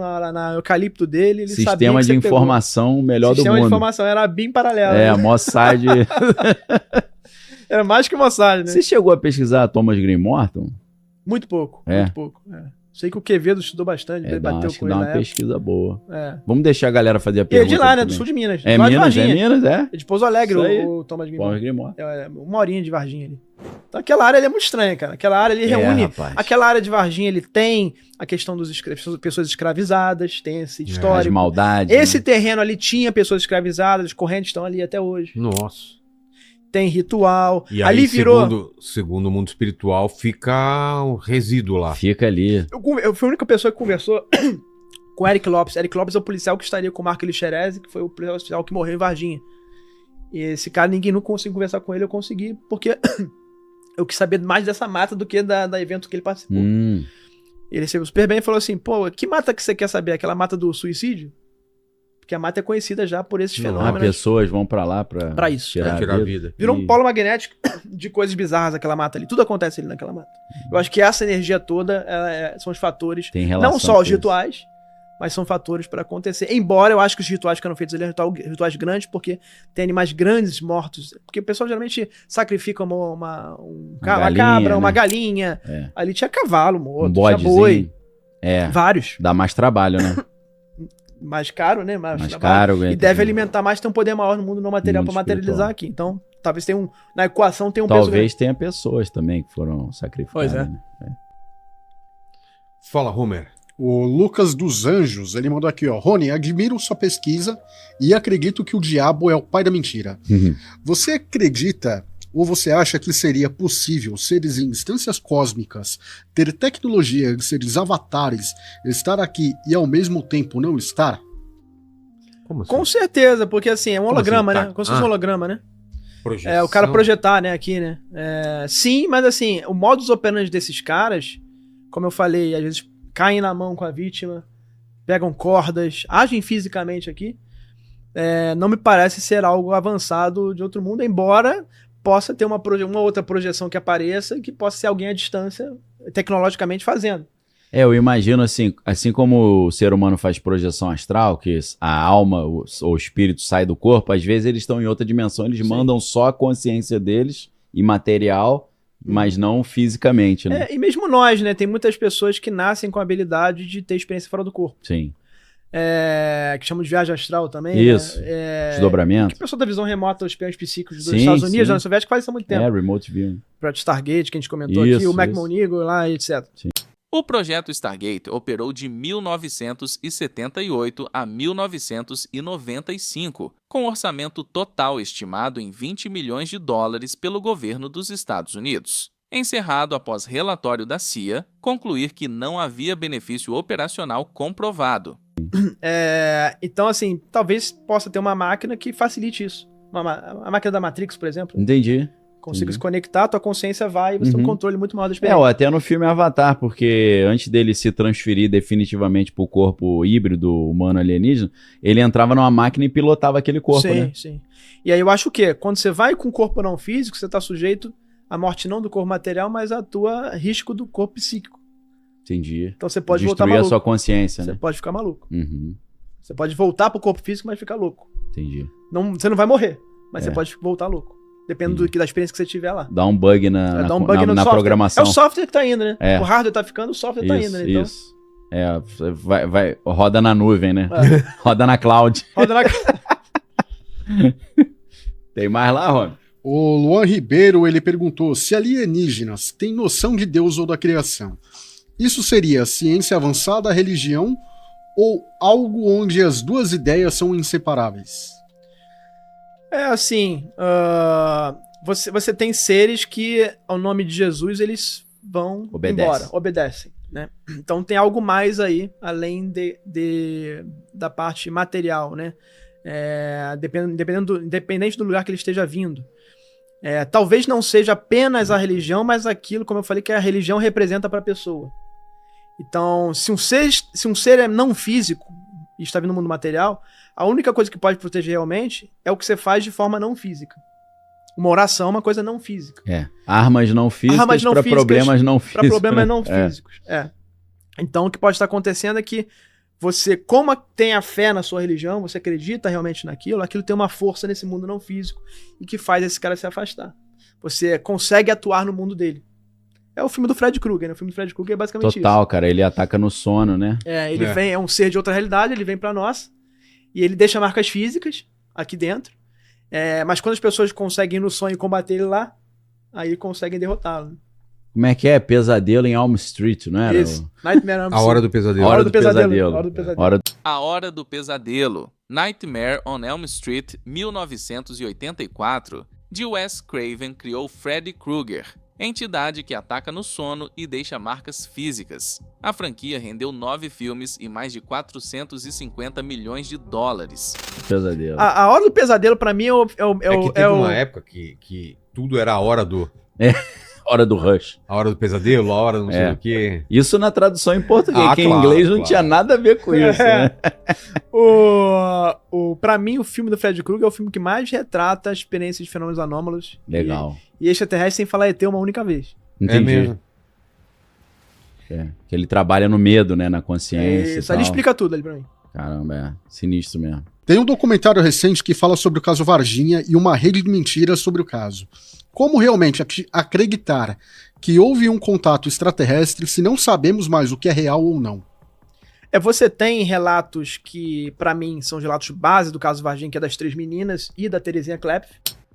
eucalipto dele, ele sabia Sistema que de você pegou. informação melhor Sistema do de mundo. informação, era bem paralelo. É, né? Mossad. Era mais que Mossad, né? Você chegou a pesquisar Thomas Green Morton? Muito pouco, É. muito pouco. Sei que o Quevedo estudou bastante, ele bateu acho que com dá ele uma na época. pesquisa boa. É. Vamos deixar a galera fazer a E é pergunta. de lá, né? Do também. sul de Minas. É lá de Minas, Varginha. é Minas, é? É de Pouso Alegre, Isso aí. o Thomas Paulo Grimó. Grimó. É uma horinha de Varginha ali. Então aquela área ali é muito estranha, cara. Aquela área ali reúne... rapaz. Aquela área de Varginha, ele tem a questão das pessoas escravizadas, tem esse As histórico. maldades. Esse né? terreno ali tinha pessoas escravizadas, as correntes estão ali até hoje. Nossa. Tem ritual. E ali aí, virou... segundo o mundo espiritual, fica um resíduo lá. Fica ali. Eu fui a única pessoa que conversou com Eric Lopes. Eric Lopes é o policial que estaria com o Marco Elixerese, que foi o policial que morreu em Varginha. E esse cara, ninguém nunca conseguiu conversar com ele, eu consegui, porque eu quis saber mais dessa mata do que da evento que ele participou. Ele recebeu super bem e falou assim, pô, que mata que você quer saber? Aquela mata do suicídio? Porque a mata é conhecida já por esses Não, fenômenos. Pessoas vão pra lá pra isso, tirar, Tirar a a vida. vida. Virou um polo magnético de coisas bizarras aquela mata ali. Tudo acontece ali naquela mata. Eu acho que essa energia toda são os fatores, Tem relação não só com os isso. rituais, mas são fatores para acontecer. Embora eu acho que os rituais que eram feitos ali eram rituais grandes, porque tem animais grandes mortos. Porque o pessoal geralmente sacrifica uma galinha, cabra, uma né? galinha. É. Ali tinha cavalo morto, Um tinha bodezinho. boi. É, Vários. dá mais trabalho, né? Mais caro, né? Mais trabalho. caro. E aguenta- deve alimentar mais, tem um poder maior no mundo não material Mundo para materializar espiritual. aqui. Então, talvez tenha na equação tenha um peso grande. Talvez tenha pessoas também que foram sacrificadas. Pois é. né? Fala, Homer. O Lucas dos Anjos, ele mandou aqui, ó. Rony, admiro sua pesquisa e acredito que o diabo é o pai da mentira. Você acredita ou você acha que seria possível seres em instâncias cósmicas ter tecnologia de seres avatares, estar aqui e ao mesmo tempo não estar? Como assim? Com certeza, porque assim, é um Como holograma, assim? né? Tá. Como se fosse um holograma, né? Projeção. O cara projetar, né, aqui, né? Sim, mas assim, o modus operandi desses caras, como eu falei, às vezes caem na mão com a vítima, pegam cordas, agem fisicamente aqui, não me parece ser algo avançado de outro mundo, embora possa ter uma outra projeção que apareça e que possa ser alguém à distância, tecnologicamente fazendo. Eu imagino assim como o ser humano faz projeção astral, que a alma ou o espírito sai do corpo, às vezes eles estão em outra dimensão, eles mandam só a consciência deles, imaterial, mas não fisicamente, né? E mesmo nós, né? Tem muitas pessoas que nascem com a habilidade de ter experiência fora do corpo. Sim. Que chamam de viagem astral também. Isso. Né? Desdobramento. Que pessoa da visão remota, os espiões psíquicos dos Sim, Estados Unidos, sim. da União Soviética, faz isso há muito tempo. Remote viewing. Para Stargate, que a gente comentou Isso, aqui, o Mac isso. Monigo lá, etc. O projeto Stargate operou de 1978 a 1995, com orçamento total estimado em 20 milhões de dólares pelo governo dos Estados Unidos. Encerrado após relatório da CIA concluir que não havia benefício operacional comprovado. Então, assim, talvez possa ter uma máquina que facilite isso. A máquina da Matrix, por exemplo. Entendi. Consiga se conectar, tua consciência vai e você tem um controle muito maior da experiência. Ou até no filme Avatar, porque antes dele se transferir definitivamente pro corpo híbrido humano alienígena, ele entrava numa máquina e pilotava aquele corpo, sim, né? Sim. E aí eu acho o quê? Quando você vai com o corpo não físico, você tá sujeito à morte não do corpo material, mas à tua risco do corpo psíquico. Entendi. Então você pode voltar Destruir a maluco. sua consciência, Você né? pode ficar maluco. Uhum. Você pode voltar pro corpo físico, mas ficar louco. Entendi. Você não vai morrer, mas você pode voltar louco. Dependendo Entendi. da experiência que você tiver lá. Dá um bug na software. programação. É o software que tá indo, né? É. O hardware tá ficando, o software tá indo, né? Então, Isso. Roda na nuvem, né? Roda na cloud. roda na... Tem mais lá, Rony? O Luan Ribeiro, ele perguntou se alienígenas têm noção de Deus ou da criação. Isso seria ciência avançada, religião ou algo onde as duas ideias são inseparáveis? Você tem seres que, ao nome de Jesus, eles vão embora, obedecem, né? Então tem algo mais aí, além da parte material, né? Independente do lugar que ele esteja vindo. Talvez não seja apenas a religião, mas aquilo, como eu falei, que a religião representa para a pessoa. Então, se um ser é não físico e está vindo no mundo material, a única coisa que pode proteger realmente é o que você faz de forma não física. Uma oração é uma coisa não física. Armas não físicas para problemas não físicos. Para problemas não físicos. Então, o que pode estar acontecendo é que você, como tem a fé na sua religião, você acredita realmente naquilo, aquilo tem uma força nesse mundo não físico e que faz esse cara se afastar. Você consegue atuar no mundo dele. É o filme do Fred Krueger, né? O filme do Fred Krueger é basicamente Total, cara. Ele ataca no sono, né? isso. Ele vem, é um ser de outra realidade, ele vem pra nós e ele deixa marcas físicas aqui dentro. Mas quando as pessoas conseguem ir no sonho combater ele lá, aí conseguem derrotá-lo. Como é que é? Pesadelo em Elm Street, não era? Isso. Nightmare on Elm A Hora Street. do Pesadelo. Hora do Pesadelo. Hora do Pesadelo. Hora A Hora do Pesadelo, Nightmare on Elm Street, 1984, de Wes Craven criou Freddy Krueger, entidade que ataca no sono e deixa marcas físicas. A franquia rendeu 9 filmes e mais de 450 milhões de dólares. Pesadelo. A Hora do Pesadelo, pra mim, É que teve uma época que tudo era a hora do... Hora do Rush. A hora do pesadelo, a hora do não sei o quê. Isso na tradução em português, que em claro, inglês não claro. tinha nada a ver com isso, né? Pra mim, o filme do Fred Krueger é o filme que mais retrata a experiência de fenômenos anômalos. Legal. E extraterrestre sem falar ET uma única vez. Entendi. É mesmo. Que ele trabalha no medo, né? Na consciência. Isso, ali explica tudo ali pra mim. Caramba, sinistro mesmo. Tem um documentário recente que fala sobre o caso Varginha e uma rede de mentiras sobre o caso. Como realmente acreditar que houve um contato extraterrestre se não sabemos mais o que é real ou não? Você tem relatos que, pra mim, são os relatos base do caso Varginha, que é das 3 meninas e da Terezinha Klepf.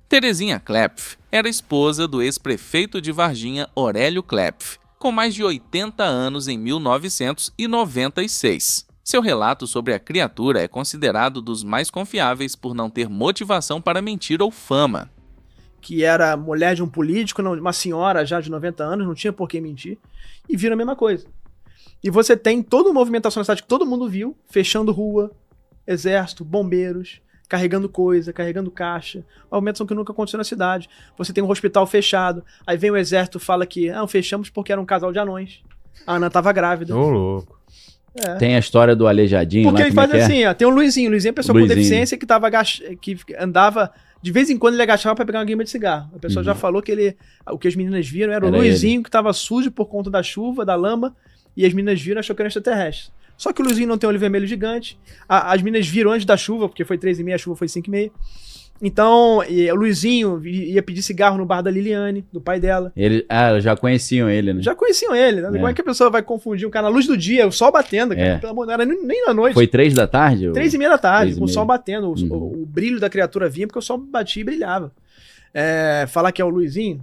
Terezinha Klepf era esposa do ex-prefeito de Varginha, Aurélio Klepf, com mais de 80 anos em 1996. Seu relato sobre a criatura é considerado dos mais confiáveis por não ter motivação para mentir ou fama. Que era mulher de um político, uma senhora já de 90 anos, não tinha por que mentir, e viram a mesma coisa. E você tem toda uma movimentação na cidade que todo mundo viu, fechando rua, exército, bombeiros, carregando coisa, carregando caixa, uma movimentação que nunca aconteceu na cidade. Você tem um hospital fechado, aí vem o exército e fala que fechamos porque era um casal de anões. A Ana tava grávida. Ô, louco. Tem a história do Aleijadinho Porque lá, ele como faz é que assim, ó, tem o Luizinho. Luizinho é uma pessoa com Luizinho. deficiência que que andava, de vez em quando ele agachava pra pegar uma guimba de cigarro. A pessoa já falou que o que as meninas viram era o Era Luizinho que tava sujo por conta da chuva, da lama, e as meninas viram e achou que era extraterrestre. Só que o Luizinho não tem olho vermelho gigante, as meninas viram antes da chuva, porque foi 3h30, a chuva foi 5h30. Então, o Luizinho ia pedir cigarro no bar da Liliane, do pai dela. Já conheciam ele, né? Já conheciam ele, né? Como é que a pessoa vai confundir um cara na luz do dia, o sol batendo, cara? Pelo amor, não era nem na noite. Foi 3 da tarde? 3h30 da tarde, 3h30. com o sol batendo. O brilho da criatura vinha porque o sol batia e brilhava. Falar que é o Luizinho,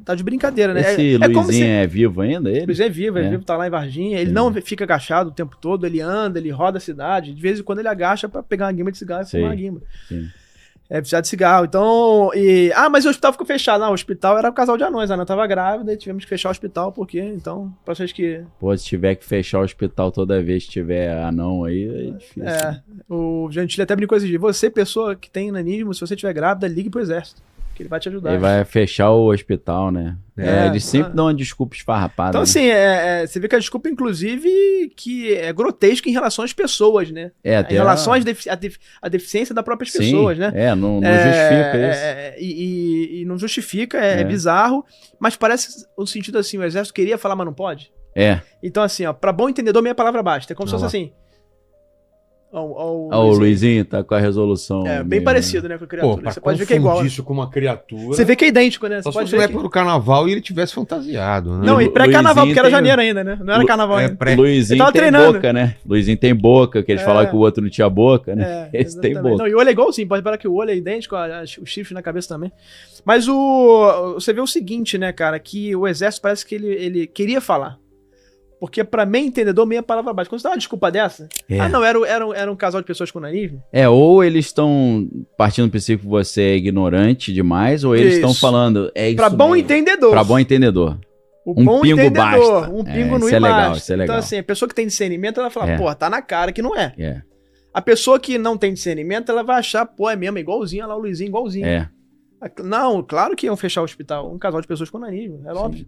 tá de brincadeira, né? Esse como Luizinho se... é vivo ainda, ele? O Luizinho é vivo, tá lá em Varginha. Ele não fica agachado o tempo todo, ele anda, ele roda a cidade. De vez em quando ele agacha pra pegar uma guimba de cigarro e fumar uma guimba. Sim. Viciado de cigarro. Então. Mas o hospital ficou fechado. Não, o hospital era um casal de anões. A Ana tava grávida e tivemos que fechar o hospital, porque, então, pra vocês que. Pô, se tiver que fechar o hospital toda vez que tiver anão aí, é difícil. O Gentili até brincou esses dias. Você, pessoa que tem nanismo, se você tiver grávida, ligue pro exército, que ele vai te ajudar. Ele vai fechar o hospital, né? Eles sempre dão uma desculpa esfarrapada. Então, né? assim, você vê que a desculpa, inclusive, que é grotesca em relação às pessoas, né? Até em relação à deficiência das próprias pessoas, né? Não justifica isso. E não justifica, é bizarro, mas parece o sentido assim, o exército queria falar, mas não pode. Então, assim, ó, pra bom entendedor, meia palavra basta. É como se fosse assim. O Luizinho tá com a resolução. Bem parecido, né, com a criatura. Pô, você pode ver que é igual. isso com uma criatura... Você vê que é idêntico, né? Só Você pode se fosse ver na época do carnaval e ele tivesse fantasiado, né? Não, e pré-carnaval, Luizinho porque era tem- janeiro ainda, né? Não era carnaval ainda. Luizinho tava tem treinando. boca, né? Luizinho tem boca, que eles falaram que o outro não tinha boca, né? Esse tem exatamente. boca. Não, e o olho é igualzinho, pode reparar que o olho é idêntico, o chifre na cabeça também. Mas você vê o seguinte, né, cara, que o exército parece que ele queria falar. Porque pra mim, entendedor, meia palavra baixa. Quando você dá uma desculpa dessa, não, era um casal de pessoas com nanismo. Ou eles estão partindo do princípio que você é ignorante demais, ou eles estão Isso. falando, isso Pra bom mesmo. entendedor. Pra bom entendedor. O Um bom pingo entendedor. basta. Um pingo não isso é legal, basta. isso é legal. Então, assim, a pessoa que tem discernimento, ela fala, porra, tá na cara que não é. É. A pessoa que não tem discernimento, ela vai achar, pô, é mesmo, igualzinho, olha lá o Luizinho, igualzinho. Não, claro que iam fechar o hospital. Um casal de pessoas com nanismo, é óbvio.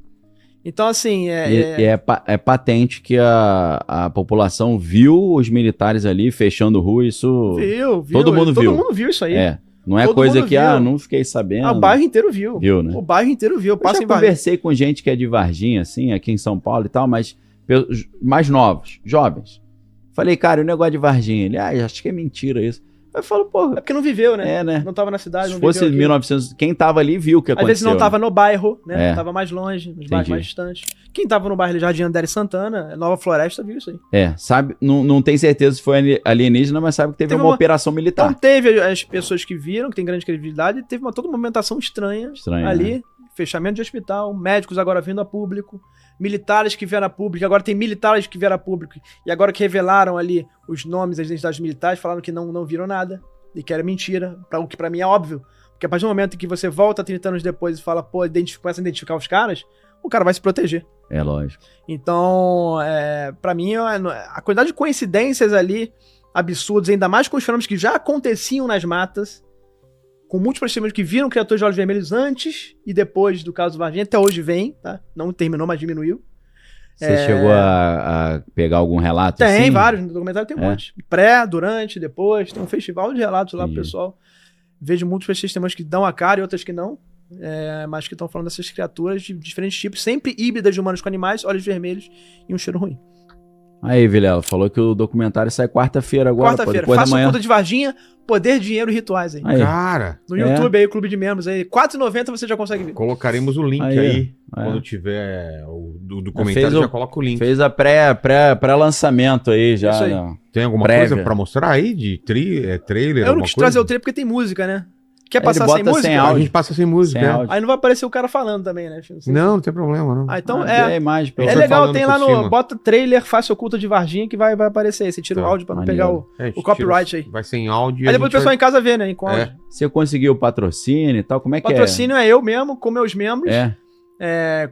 Então, assim, é patente que a população viu os militares ali fechando rua, isso... Viu. Todo mundo viu. Todo mundo viu isso aí. Não é Todo coisa mundo que, viu. não fiquei sabendo. O bairro inteiro viu. Viu, né? O bairro inteiro viu. Eu Eu passo já em Varginha. conversei com gente que é de Varginha, assim, aqui em São Paulo e tal, mas mais novos, jovens. Falei, cara, o negócio de Varginha. Ele, acho que é mentira isso. Eu falo, pô, é porque não viveu, né? É, né? Não tava na cidade, Se não fosse viveu aquilo. 1900, quem tava ali viu o que Às aconteceu. vezes não tava no bairro, né? É. Tava mais longe, nos bairros Entendi. mais distantes. Quem tava no bairro de Jardim André e Santana, Nova Floresta, viu isso aí. Sabe, não tem certeza se foi alienígena, mas sabe que teve uma operação militar. Então teve as pessoas que viram, que tem grande credibilidade, e teve toda uma movimentação estranha ali. Né? Fechamento de hospital, médicos agora vindo a público, militares que vieram a público, agora tem militares que vieram a público, e agora que revelaram ali os nomes, as identidades militares, falaram que não viram nada, e que era mentira, o que pra mim é óbvio, porque a partir do momento em que você volta 30 anos depois e fala, pô, começa a identificar os caras, o cara vai se proteger. É lógico. Então, pra mim, a quantidade de coincidências ali, absurdas, ainda mais com os fenômenos que já aconteciam nas matas, com múltiplas testemunhas que viram criaturas de olhos vermelhos antes e depois do caso do Varginha, até hoje vem, tá? Não terminou, mas diminuiu. Você chegou a pegar algum relato assim? Tem vários, no documentário tem um monte. Pré, durante, depois, tem um festival de relatos lá pro pessoal. Vejo múltiplas testemunhas que dão a cara e outras que não, mas que estão falando dessas criaturas de diferentes tipos, sempre híbridas de humanos com animais, olhos vermelhos e um cheiro ruim. Aí, Vilela, falou que o documentário sai quarta-feira agora. Quarta-feira, faça o Conta de Varginha, Poder, Dinheiro e Rituais aí. Cara, no YouTube aí, o Clube de Membros aí, R$4,90 você já consegue ver. Colocaremos o link aí. Quando tiver o documentário, já coloca o link. Fez a pré-lançamento aí já. Isso aí. Tem alguma coisa pra mostrar aí de trailer? Eu não quis trazer o trailer porque tem música, né? Quer passar sem música? Sem áudio. A gente passa sem música. Aí não vai aparecer o cara falando também, né? Não tem problema, não. Ah, então a imagem, é legal, tem lá no... Bota trailer Face Oculta de Varginha que vai aparecer aí. Você tira o áudio pra não pegar o copyright aí. Vai sem áudio. Aí depois o pessoal em casa vê, né? Com áudio. Você conseguiu o patrocínio e tal? Como é que patrocínio é eu mesmo, com meus membros.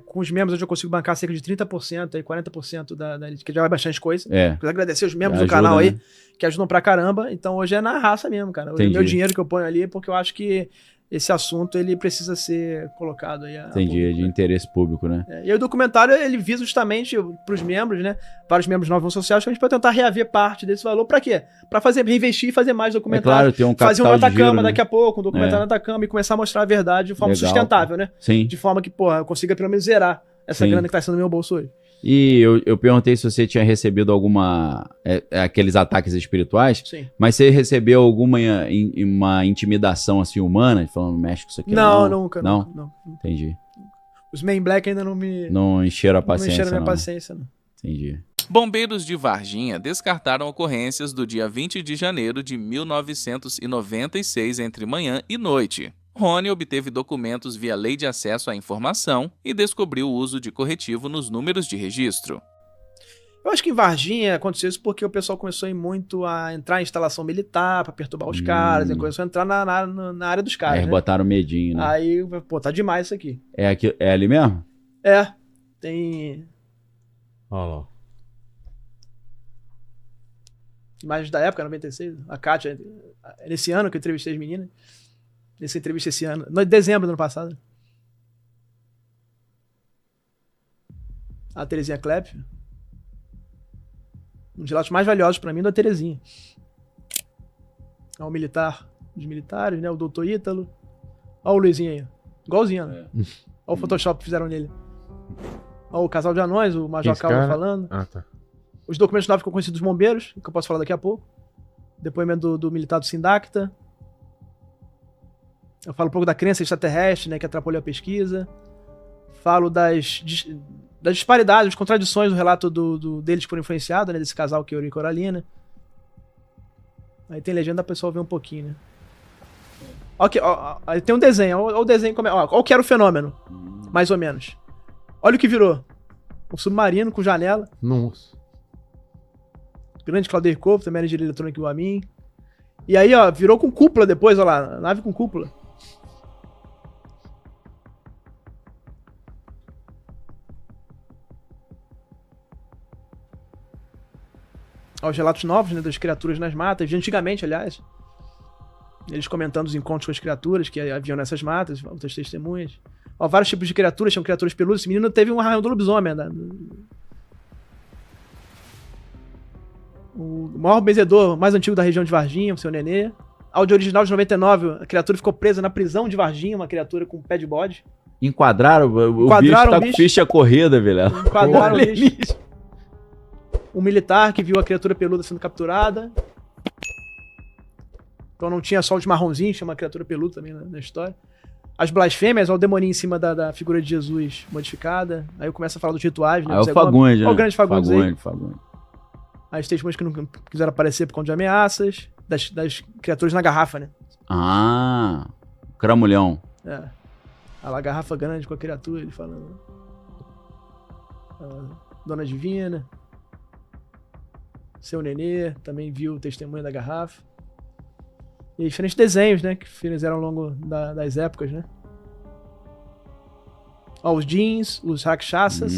Com os membros hoje eu consigo bancar cerca de 30%, aí 40% que já vai bastante coisa. Quero agradecer os membros do canal aí, que ajudam pra caramba. Então hoje é na raça mesmo, cara. Hoje é meu dinheiro que eu ponho ali, porque eu acho que esse assunto ele precisa ser colocado aí. Entendi, de interesse público, né? E aí o documentário ele visa justamente pros membros, né? Vários membros novos sociais, justamente pra tentar reaver parte desse valor. Pra quê? Pra reinvestir e fazer mais documentário. Claro, ter um capital fazer um Atacama né? daqui a pouco, um documentário no Atacama e começar a mostrar a verdade de forma sustentável, né? Sim. De forma que, eu consiga pelo menos zerar essa grana que tá sendo no meu bolso hoje. E eu perguntei se você tinha recebido aqueles ataques espirituais. Sim. Mas você recebeu alguma uma intimidação assim humana, falando mexe com isso aqui? Não, nunca. Entendi. Os Men Black ainda não me... Não encheram a paciência, não. Não encheram a minha paciência, não. Entendi. Bombeiros de Varginha descartaram ocorrências do dia 20 de janeiro de 1996 entre manhã e noite. Rony obteve documentos via Lei de Acesso à Informação e descobriu o uso de corretivo nos números de registro. Eu acho que em Varginha aconteceu isso porque o pessoal começou muito a entrar em instalação militar pra perturbar os caras, e começou a entrar na área dos caras. Aí botaram medinho, né? Aí, tá demais isso aqui. É ali mesmo? Tem... Olha lá. Imagens da época, 96. A Kátia, nesse ano que eu entrevistei as meninas. Nessa entrevista esse ano. No dezembro do ano passado. A Terezinha Klepp. Um dos relatos mais valiosos pra mim da Terezinha. É o militar dos militares, né? O doutor Ítalo. Olha o Luizinho aí. Igualzinho, né? Olha o Photoshop que fizeram nele. Olha o casal de anões, o Major Calma falando. Tá. Os documentos novos que eu conheci dos bombeiros, que eu posso falar daqui a pouco. Depoimento do militar do Sindacta. Eu falo um pouco da crença extraterrestre, né, que atrapalhou a pesquisa. Falo das disparidades, das contradições do relato deles que foram influenciados, né, desse casal Keuri e Coralina. Aí tem legenda, a pessoa vê um pouquinho, né. Ok, aí tem um desenho, olha o desenho, olha o que era o fenômeno, mais ou menos. Olha o que virou. Um submarino com janela. Nossa. Grande Claudir Corpo, também era engenheiro eletrônico igual a mim. E aí, virou com cúpula depois, olha lá, nave com cúpula. Os relatos novos, né, das criaturas nas matas, de antigamente, aliás. Eles comentando os encontros com as criaturas que haviam nessas matas, outras testemunhas. Vários tipos de criaturas, são criaturas peludas. Esse menino teve um arranhão do lobisomem, né? O maior benzedor mais antigo da região de Varginha, o seu Nenê. Áudio original de 99, a criatura ficou presa na prisão de Varginha, uma criatura com pé de bode. Enquadraram? O bicho tá com ficha corrida, velho. Enquadraram o bicho. Um militar que viu a criatura peluda sendo capturada. Então não tinha só os marronzinhos, tinha uma criatura peluda também na história. As blasfêmias, ó, o demoninho em cima da figura de Jesus modificada. Aí eu começo a falar dos rituais, né? Aí o Fagundes, né? Ó, o grande Fagundes aí. Fagundes. Aí os testemunhos que não quiseram aparecer por conta de ameaças. Das criaturas na garrafa, né? Ah, cramulhão. É. A lá, garrafa grande com a criatura, ele falando. Dona Divina. Seu Nenê também viu o testemunho da garrafa. E diferentes desenhos, né? Que fizeram ao longo das épocas, né? Ó, os jeans, os rakshasas.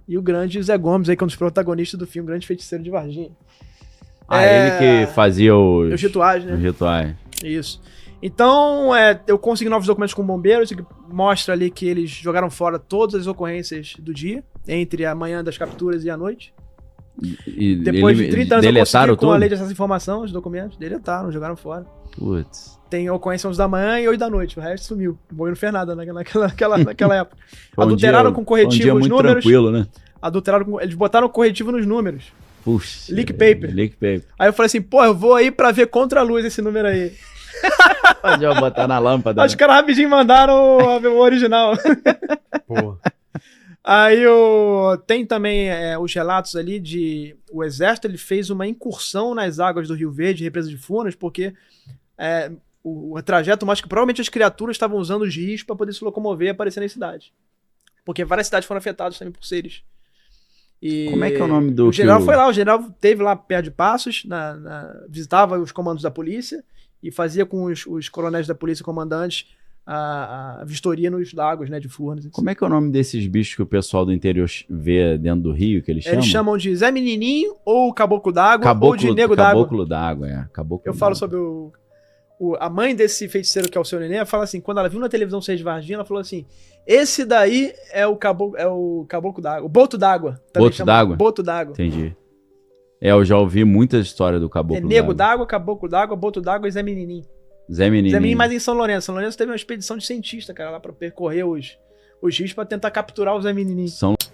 E o grande Zé Gomes, aí, que é um dos protagonistas do filme, Grande Feiticeiro de Varginha. Ele que fazia os rituais, né? Os rituais. Isso. Então, eu consegui novos documentos com bombeiros, que mostra ali que eles jogaram fora todas as ocorrências do dia, entre a manhã das capturas e a noite. E depois de 30 anos eu consegui, com a lei de acesso à informação, os documentos, deletaram, jogaram fora. Putz. Tem ocorrência 11 da manhã e 8 da noite, o resto sumiu. O boi não fez nada naquela época. Adulteraram com corretivo os números. Tranquilo, né? Eles botaram corretivo nos números. Puxa. Leak paper. Aí eu falei assim, pô, eu vou aí pra ver contra a luz esse número aí. Pode botar na lâmpada. Os caras rapidinho mandaram o original. Pô. Aí tem também os relatos ali de... O exército ele fez uma incursão nas águas do Rio Verde, represa de Furnas, porque o trajeto mostra que provavelmente as criaturas estavam usando os rios para poder se locomover e aparecer nas cidades. Porque várias cidades foram afetadas também por seres. E como é que é o nome do... O general foi lá, o general esteve lá perto de Passos, visitava os comandos da polícia e fazia com os coronéis da polícia comandantes a vistoria nos lagos, né, de Furnas. Como é que é o nome desses bichos que o pessoal do interior vê dentro do rio, que eles chamam? Eles chamam de Zé Menininho, ou Caboclo d'Água, ou de Nego d'Água. Caboclo d'Água, Caboclo Eu falo sobre a mãe desse feiticeiro que é o seu Nenê, fala assim, quando ela viu na televisão Seis de Varginha, ela falou assim, esse daí é o Caboclo d'Água, o Boto d'Água. Boto d'Água? Boto d'Água. Entendi. Eu já ouvi muitas histórias do Caboclo d'Água. Nego d'Água, Caboclo d'Água, Boto d'Água e Zé Menininho. Zé Menininho, mas em São Lourenço. São Lourenço teve uma expedição de cientista, cara, lá pra percorrer os rios pra tentar capturar o Zé Menininho.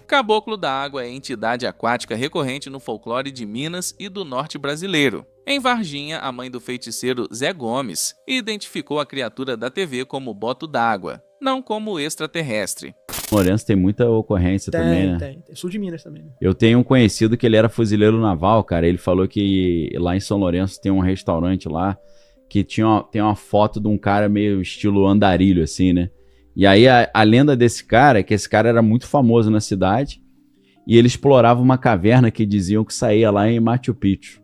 Caboclo d'Água é entidade aquática recorrente no folclore de Minas e do norte brasileiro. Em Varginha, a mãe do feiticeiro Zé Gomes identificou a criatura da TV como Boto d'Água, não como extraterrestre. Lourenço tem muita ocorrência também, né? Tem. Sul de Minas também, né? Eu tenho um conhecido que ele era fuzileiro naval, cara. Ele falou que lá em São Lourenço tem um restaurante lá que tem uma foto de um cara meio estilo andarilho, assim, né? E aí a lenda desse cara é que esse cara era muito famoso na cidade e ele explorava uma caverna que diziam que saía lá em Machu Picchu.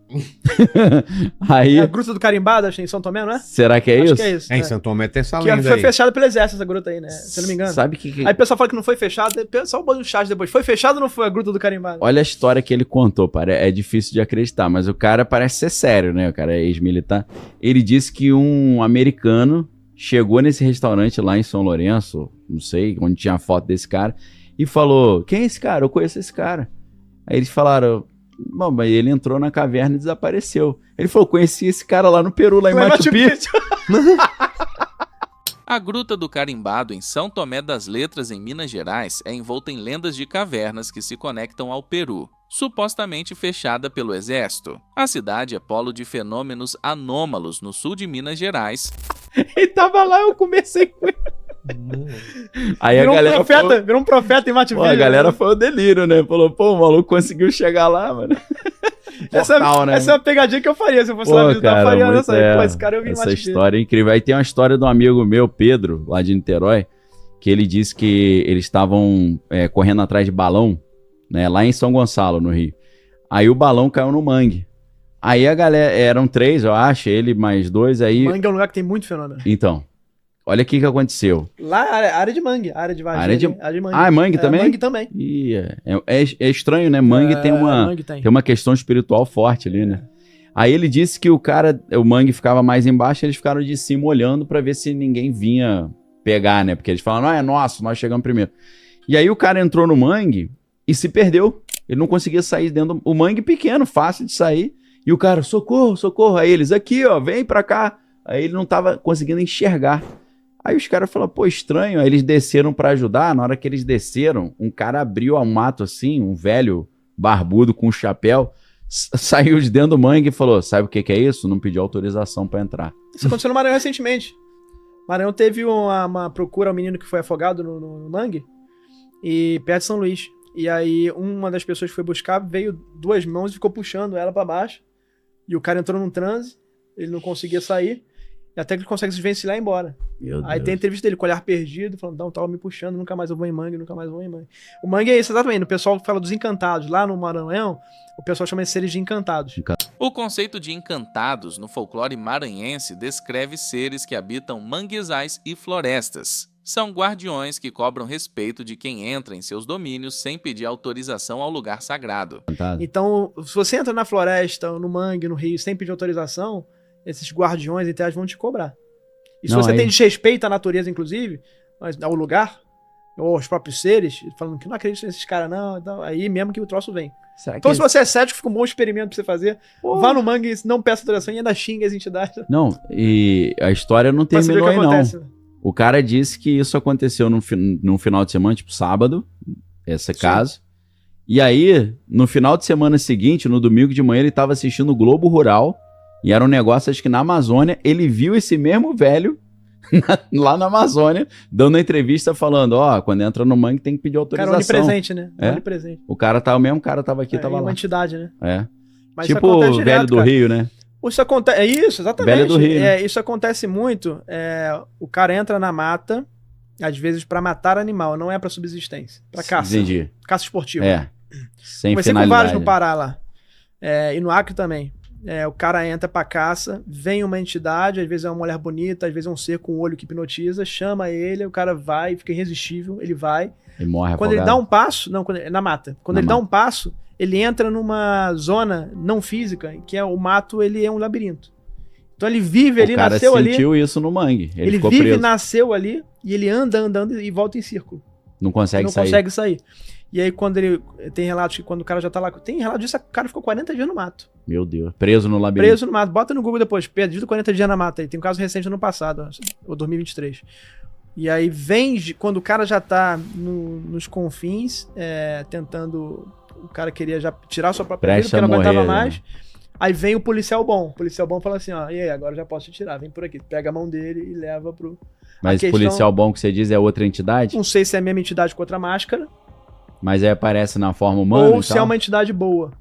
Aí, a Gruta do Carimbado, acho que em São Tomé, não é? Será que é isso? Acho que é isso. Em São Tomé tem essa lenda aí. Que foi fechada pelo exército essa gruta aí, né? Se eu não me engano. Sabe que... Aí o pessoal fala que não foi fechado, o pessoal bota no chat depois. Foi fechado ou não foi a Gruta do Carimbado? Olha a história que ele contou, é difícil de acreditar, mas o cara parece ser sério, né? O cara é ex-militar. Ele disse que um americano chegou nesse restaurante lá em São Lourenço, não sei, onde tinha a foto desse cara, e falou, quem é esse cara? Eu conheço esse cara. Aí eles falaram... Bom, mas ele entrou na caverna e desapareceu. Ele falou, conheci esse cara lá no Peru, lá em Machu Picchu. A Gruta do Carimbado, em São Tomé das Letras, em Minas Gerais, é envolta em lendas de cavernas que se conectam ao Peru, supostamente fechada pelo exército. A cidade é polo de fenômenos anômalos no sul de Minas Gerais. Ele tava lá, eu comecei com ele. Aí virou, a galera virou um profeta em Machu Picchu. A galera foi o delírio, né? Falou, pô, o maluco conseguiu chegar lá, mano. Essa é uma pegadinha que eu faria. Se eu fosse lá visitar, eu faria essa aí. Pô, esse cara eu vi em Machu Picchu. Essa história é incrível. Aí tem uma história de um amigo meu, Pedro, lá de Niterói, que ele disse que eles estavam correndo atrás de balão, né? Lá em São Gonçalo, no Rio. Aí o balão caiu no mangue. Aí a galera, eram 3, eu acho, ele mais 2, aí... Mangue é um lugar que tem muito fenômeno. Então... Olha o que aconteceu. Lá, área de mangue, área de Varginha. Área de mangue. Ah, é mangue também? Mangue também. É estranho, né? Mangue tem uma questão espiritual forte ali, né? Aí ele disse que o mangue ficava mais embaixo, eles ficaram de cima olhando pra ver se ninguém vinha pegar, né? Porque eles falaram, é nosso, nós chegamos primeiro. E aí o cara entrou no mangue e se perdeu. Ele não conseguia sair dentro o mangue pequeno, fácil de sair. E o cara, socorro, socorro. Aí eles, aqui, ó, vem pra cá. Aí ele não tava conseguindo enxergar. Aí os caras falaram, pô, estranho. Aí eles desceram pra ajudar. Na hora que eles desceram, um cara abriu o mato assim, um velho barbudo com um chapéu, saiu de dentro do mangue e falou, sabe o que é isso? Não pediu autorização pra entrar. Isso aconteceu no Maranhão recentemente. Maranhão teve uma procura ao menino que foi afogado no mangue, e perto de São Luís. E aí uma das pessoas que foi buscar veio 2 mãos e ficou puxando ela pra baixo. E o cara entrou num transe, ele não conseguia sair, e até que ele consegue se desvencilhar e ir embora. Aí tem a entrevista dele com o olhar perdido, falando, não, tava me puxando, nunca mais eu vou em mangue, nunca mais eu vou em mangue. O mangue é isso, exatamente. O pessoal fala dos encantados. Lá no Maranhão, o pessoal chama de seres de encantados. O conceito de encantados no folclore maranhense descreve seres que habitam manguezais e florestas. São guardiões que cobram respeito de quem entra em seus domínios sem pedir autorização ao lugar sagrado. Então, se você entra na floresta, no mangue, no rio, sem pedir autorização, esses guardiões e vão te cobrar. E se você tem desrespeito à natureza, inclusive, ao lugar, ou aos próprios seres, falando que não acredito nesses caras, não, então, aí mesmo que o troço vem. Então, se você é cético, fica um bom experimento pra você fazer. Vá no mangue, não peça autorização e ainda xinga as entidades. Não, e a história não terminou aí, acontece, não. né? O cara disse que isso aconteceu num final de semana, tipo sábado, esse caso. E aí, no final de semana seguinte, no domingo de manhã, ele tava assistindo o Globo Rural, e era um negócio, acho que na Amazônia, ele viu esse mesmo velho lá na Amazônia, dando entrevista falando, quando entra no mangue tem que pedir autorização. O cara onipresente, né? Onipresente. O mesmo cara tava aqui, tava lá. Uma entidade, né? Mas tipo o velho do Rio, né? Isso acontece, isso, exatamente. Velho do Rio, né? Isso acontece muito. O cara entra na mata, às vezes pra matar animal, não é pra subsistência, pra caça. Entendi. Caça esportiva. Sem Comecei finalidade. com vários no Pará lá. E no Acre também. O cara entra pra caça, vem uma entidade, às vezes é uma mulher bonita, às vezes é um ser com um olho que hipnotiza, chama ele, o cara vai, fica irresistível, ele vai. E morre Quando afogado. ele dá um passo, na mata. Quando ele dá um passo, ele entra numa zona não física, que é o mato, ele é um labirinto. Então ele vive ali, nasceu ali. Ele sentiu isso no mangue. Ele ficou vive, preso. Nasceu ali, e ele anda e volta em círculo. Não consegue sair. Não consegue sair. E aí quando ele... Tem relatos que quando o cara já tá lá... Tem relato disso, o cara ficou 40 dias no mato. Meu Deus. Preso no labirinto. Preso no mato. Bota no Google depois. Perdido 40 dias na mata. Aí tem um caso recente no passado, ou 2023. E aí vem... Quando o cara já tá nos confins, tentando... O cara queria já tirar sua própria vida, porque não aguentava mais. Aí vem o policial bom. O policial bom fala assim, e aí, agora já posso te tirar. Vem por aqui. Pega a mão dele e leva pro... Mas o policial bom que você diz é outra entidade? Não sei se é a mesma entidade com outra máscara. Mas aí aparece na forma humana. Ou se é uma entidade boa.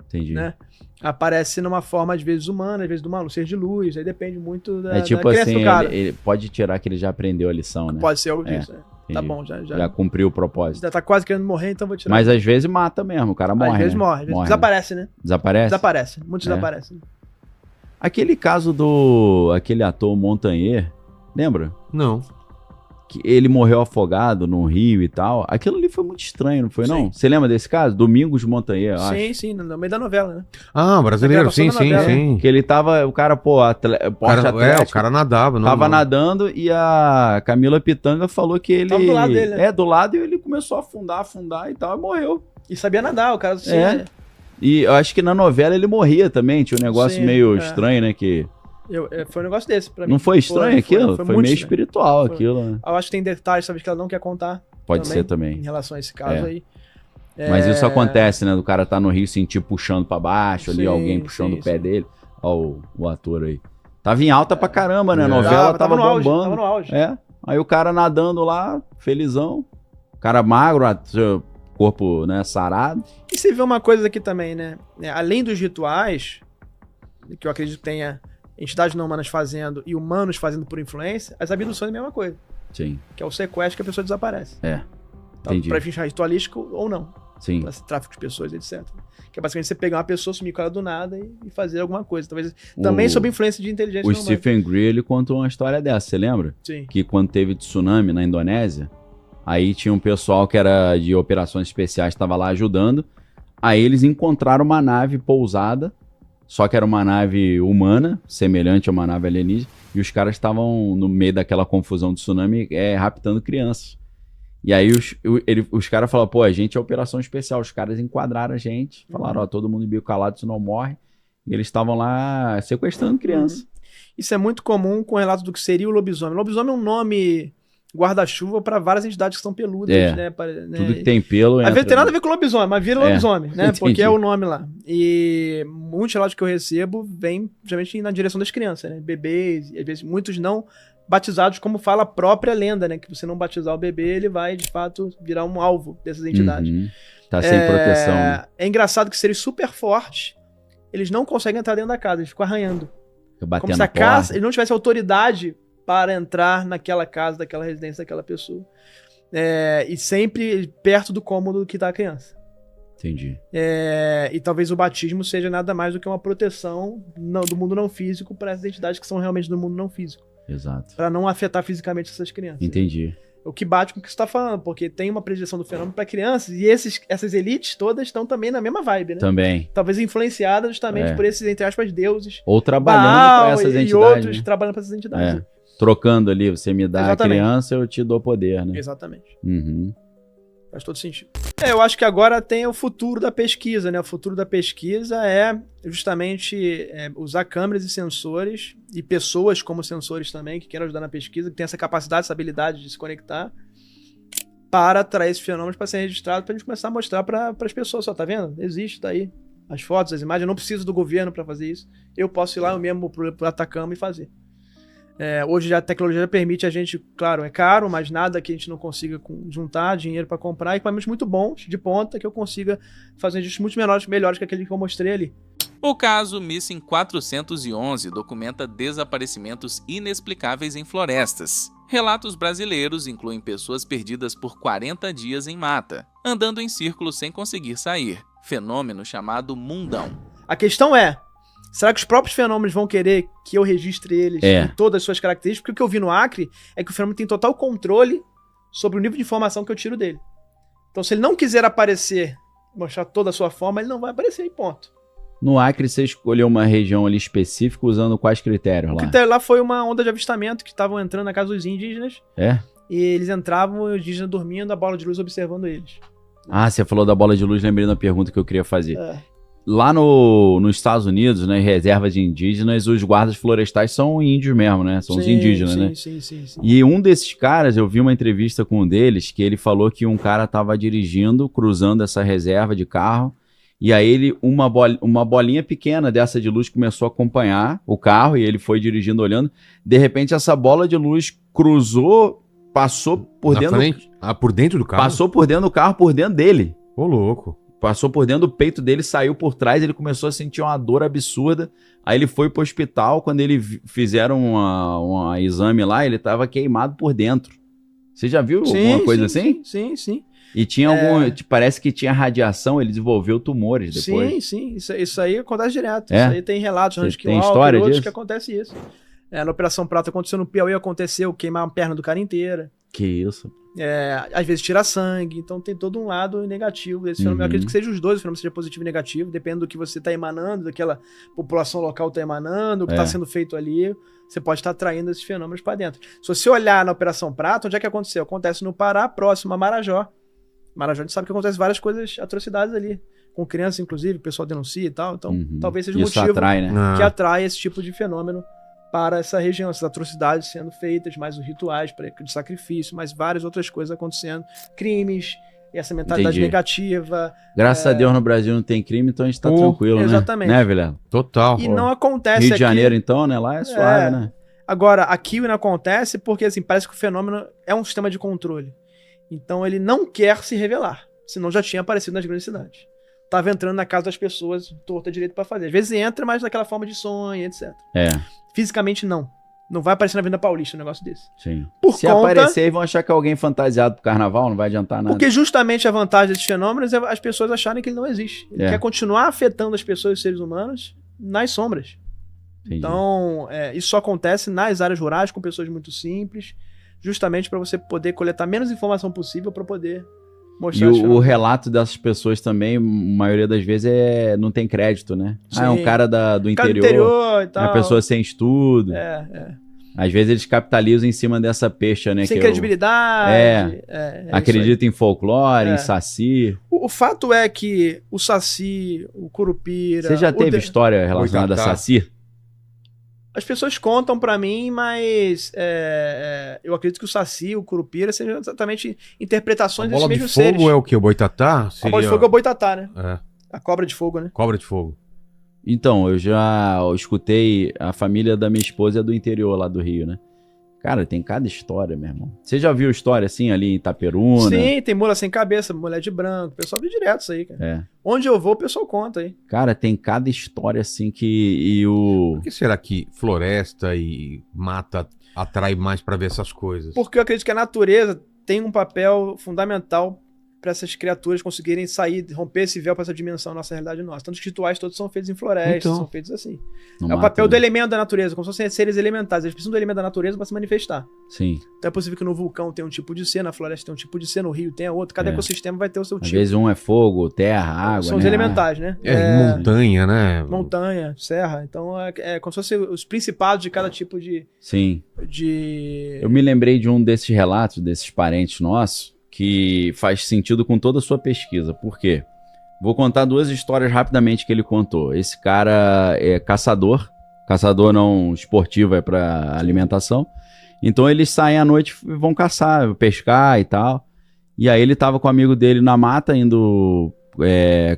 Entendi. Né? Aparece numa forma, às vezes, humana, às vezes, do maluco, ser de luz. Aí depende muito da tipo crença assim, do cara. Ele pode tirar que ele já aprendeu a lição, né? Pode ser algo disso. Tá bom, já cumpriu o propósito. Já tá quase querendo morrer, então vou tirar. Mas às vezes mata mesmo, o cara morre. Às vezes morre. Desaparece, né? Desaparece? Desaparece. Muitos desaparecem. Aquele caso aquele ator Montagnier, lembra? Não. Que ele morreu afogado num rio e tal. Aquilo ali foi muito estranho, não foi, Sim. Não? Você lembra desse caso? Domingos Montagnier, eu acho. Sim, no meio da novela, né? Ah, brasileiro, sim. Que ele tava, o cara, o cara nadava. Não, tava nadando e a Camila Pitanga falou que ele... Tava do lado dele, né? Do lado, e ele começou a afundar e tal, e morreu. E sabia nadar, o cara... Assim, E eu acho que na novela ele morria também, tinha um negócio meio estranho, né, que... Foi um negócio desse pra mim. Não foi estranho aquilo? Foi meio estranho. Espiritual aquilo, né? Eu acho que tem detalhes, sabe, que ela não quer contar. Pode ser também. Em relação a esse caso aí. Mas isso acontece, né? Do cara tá no rio, sentir puxando pra baixo ali, alguém puxando o pé dele. Ó, o ator aí. Tava em alta pra caramba, né? A novela tava bombando. Tava no auge. Aí o cara nadando lá, felizão. Cara magro, seu corpo, né, sarado. E você vê uma coisa aqui também, né? Além dos rituais, que eu acredito que tenha entidades não humanas fazendo e humanos fazendo por influência, as abduções é a mesma coisa. Sim. Que é o sequestro que a pessoa desaparece. Entendi. Pra fins ritualístico ou não. Sim. Pra tráfico de pessoas, etc. Que é basicamente você pegar uma pessoa, sumir com ela do nada e fazer alguma coisa. Talvez também sob influência de inteligência O não humana. Stephen Greer, ele contou uma história dessa, você lembra? Sim. Que quando teve tsunami na Indonésia, aí tinha um pessoal que era de operações especiais, estava lá ajudando. Aí eles encontraram uma nave pousada, só que era uma nave humana, semelhante a uma nave alienígena, e os caras estavam no meio daquela confusão do tsunami, raptando crianças. E aí os caras falaram, pô, a gente é operação especial. Os caras enquadraram a gente, falaram, ó, todo mundo em bico calado, isso não morre. E eles estavam lá sequestrando criança. Isso é muito comum com o relato do que seria o lobisomem. Lobisomem é um nome guarda-chuva para várias entidades que são peludas, né? Tudo que tem pelo. Às vezes tem nada a ver com lobisomem, mas vira lobisomem, né? Entendi. Porque é o nome lá. E muitos relatos que eu recebo vêm, geralmente, na direção das crianças, né? Bebês, e às vezes muitos não batizados, como fala a própria lenda, né? Que você não batizar o bebê, ele vai, de fato, virar um alvo dessas entidades. Tá sem proteção, né? É engraçado que seres super fortes, eles não conseguem entrar dentro da casa, eles ficam arranhando. Como se a casa, ele não tivesse autoridade para entrar naquela casa, daquela residência, daquela pessoa. E sempre perto do cômodo que está a criança. Entendi. E talvez o batismo seja nada mais do que uma proteção do mundo não físico para essas entidades que são realmente do mundo não físico. Exato. Para não afetar fisicamente essas crianças. Entendi. O que bate com o que você está falando, porque tem uma predileção do fenômeno para crianças e essas elites todas estão também na mesma vibe, né? Também. Talvez influenciadas justamente por esses, entre aspas, deuses. Ou trabalhando para essas entidades. E outros trabalhando para essas entidades. Trocando ali, você me dá Exatamente. a criança, eu te dou poder, né? Exatamente. Uhum. Faz todo sentido. Eu acho que agora tem o futuro da pesquisa, né? O futuro da pesquisa é justamente usar câmeras e sensores e pessoas como sensores também, que queiram ajudar na pesquisa, que tem essa capacidade, essa habilidade de se conectar para atrair esses fenômenos para ser registrado, para a gente começar a mostrar para as pessoas. Só tá vendo? Existe, tá aí. As fotos, as imagens, eu não preciso do governo para fazer isso. Eu posso ir lá eu mesmo pro Atacama e fazer. Hoje a tecnologia permite a gente, claro, é caro, mas nada que a gente não consiga juntar dinheiro para comprar, equipamentos muito bons, de ponta, que eu consiga fazer registros muito melhores que aquele que eu mostrei ali. O caso Missing 411 documenta desaparecimentos inexplicáveis em florestas. Relatos brasileiros incluem pessoas perdidas por 40 dias em mata, andando em círculos sem conseguir sair. Fenômeno chamado mundão. A questão é, será que os próprios fenômenos vão querer que eu registre eles em todas as suas características? Porque o que eu vi no Acre é que o fenômeno tem total controle sobre o nível de informação que eu tiro dele. Então, se ele não quiser aparecer, mostrar toda a sua forma, ele não vai aparecer e ponto. No Acre, você escolheu uma região ali específica usando quais critérios lá? O critério lá foi uma onda de avistamento que estavam entrando na casa dos indígenas. E eles entravam, os indígenas dormindo, a bola de luz observando eles. Você falou da bola de luz, lembrei da pergunta que eu queria fazer. Lá nos Estados Unidos, nas reservas de indígenas, os guardas florestais são índios mesmo, né? São os indígenas, né? Sim. E um desses caras, eu vi uma entrevista com um deles, que ele falou que um cara tava dirigindo, cruzando essa reserva de carro, e aí uma bolinha pequena dessa de luz começou a acompanhar o carro, e ele foi dirigindo, olhando. De repente, essa bola de luz cruzou, passou por dentro... frente? Por dentro do carro? Passou por dentro do carro, por dentro dele. Ô, louco. Passou por dentro do peito dele, saiu por trás, ele começou a sentir uma dor absurda. Aí ele foi pro hospital, quando ele fizeram um exame lá, ele tava queimado por dentro. Você já viu alguma coisa assim? Sim. E tinha parece que tinha radiação, ele desenvolveu tumores depois. Sim. Isso aí acontece direto. É? Isso aí tem relatos Tem história outros disso? que acontece isso. Na Operação Prata aconteceu no Piauí, aconteceu queimar a perna do cara inteira. Que isso. Às vezes tira sangue, então tem todo um lado negativo desse fenômeno. Eu acredito que seja os dois, o fenômeno seja positivo e negativo, depende do que você está emanando, daquela população local está emanando, o que está sendo feito ali, você pode estar atraindo esses fenômenos para dentro. Se você olhar na Operação Prata, onde é que aconteceu? Acontece no Pará, próximo a Marajó. Marajó a gente sabe que acontece várias coisas, atrocidades ali, com crianças inclusive, o pessoal denuncia e tal, então talvez seja o motivo atrai, né? que atrai esse tipo de fenômeno para essa região, essas atrocidades sendo feitas, mais os rituais de sacrifício, mais várias outras coisas acontecendo, crimes, e essa mentalidade negativa. Graças a Deus no Brasil não tem crime, então a gente tá tranquilo, exatamente. Né, Vilela? Total. E não acontece Rio de Janeiro, então, né? Lá é suave, né? Agora, aqui não acontece porque, assim, parece que o fenômeno é um sistema de controle. Então ele não quer se revelar, senão já tinha aparecido nas grandes cidades. Tava entrando na casa das pessoas, torta direito pra fazer. Às vezes entra, mas daquela forma de sonho, etc. Fisicamente, não. Não vai aparecer na Avenida Paulista um negócio desse. Sim. Se aparecer, vão achar que é alguém fantasiado pro carnaval, não vai adiantar nada. Porque justamente a vantagem desses fenômenos é as pessoas acharem que ele não existe. Ele quer continuar afetando as pessoas e os seres humanos nas sombras. Entendi. Então, isso só acontece nas áreas rurais, com pessoas muito simples, justamente para você poder coletar menos informação possível para poder mostrar. E o relato dessas pessoas também, a maioria das vezes, não tem crédito, né? Sim. É um cara do interior e tal. É uma pessoa sem estudo. Às vezes eles capitalizam em cima dessa peixa, né? Sem credibilidade. Acredita em folclore, em saci. O fato é que o saci, o curupira... Você já teve história relacionada a saci? As pessoas contam pra mim, mas eu acredito que o Saci, o Curupira, sejam exatamente interpretações desses mesmos seres. A bola de fogo é o quê? O boitatá? A bola de fogo é o boitatá, né? É. A cobra de fogo, né? Cobra de fogo. Então, eu já escutei, a família da minha esposa é do interior lá do Rio, né? Cara, tem cada história, meu irmão. Você já viu história assim ali em Itaperuna? Sim, tem mula sem cabeça, mulher de branco. O pessoal vê direto isso aí, cara. É. Onde eu vou, o pessoal conta aí. Cara, tem cada história assim que... Por que será que floresta e mata atrai mais pra ver essas coisas? Porque eu acredito que a natureza tem um papel fundamental para essas criaturas conseguirem sair, romper esse véu para essa dimensão, nossa realidade nossa. Tanto que os rituais todos são feitos em florestas, são feitos assim. É o papel do elemento da natureza, como se fossem seres elementares. Eles precisam do elemento da natureza para se manifestar. Sim. Então é possível que no vulcão tenha um tipo de ser, na floresta tem um tipo de ser, no rio tem outro. Cada ecossistema vai ter o seu Às tipo. vezes um é fogo, terra, água, São os né? elementares, né? Montanha, né? Montanha, serra. Então é como se fossem os principados de cada tipo de... Sim. Eu me lembrei de um desses relatos, desses parentes nossos, que faz sentido com toda a sua pesquisa. Por quê? Vou contar 2 histórias rapidamente que ele contou. Esse cara é caçador não esportivo, é para alimentação. Então eles saem à noite e vão caçar, pescar e tal. E aí ele tava com um amigo dele na mata indo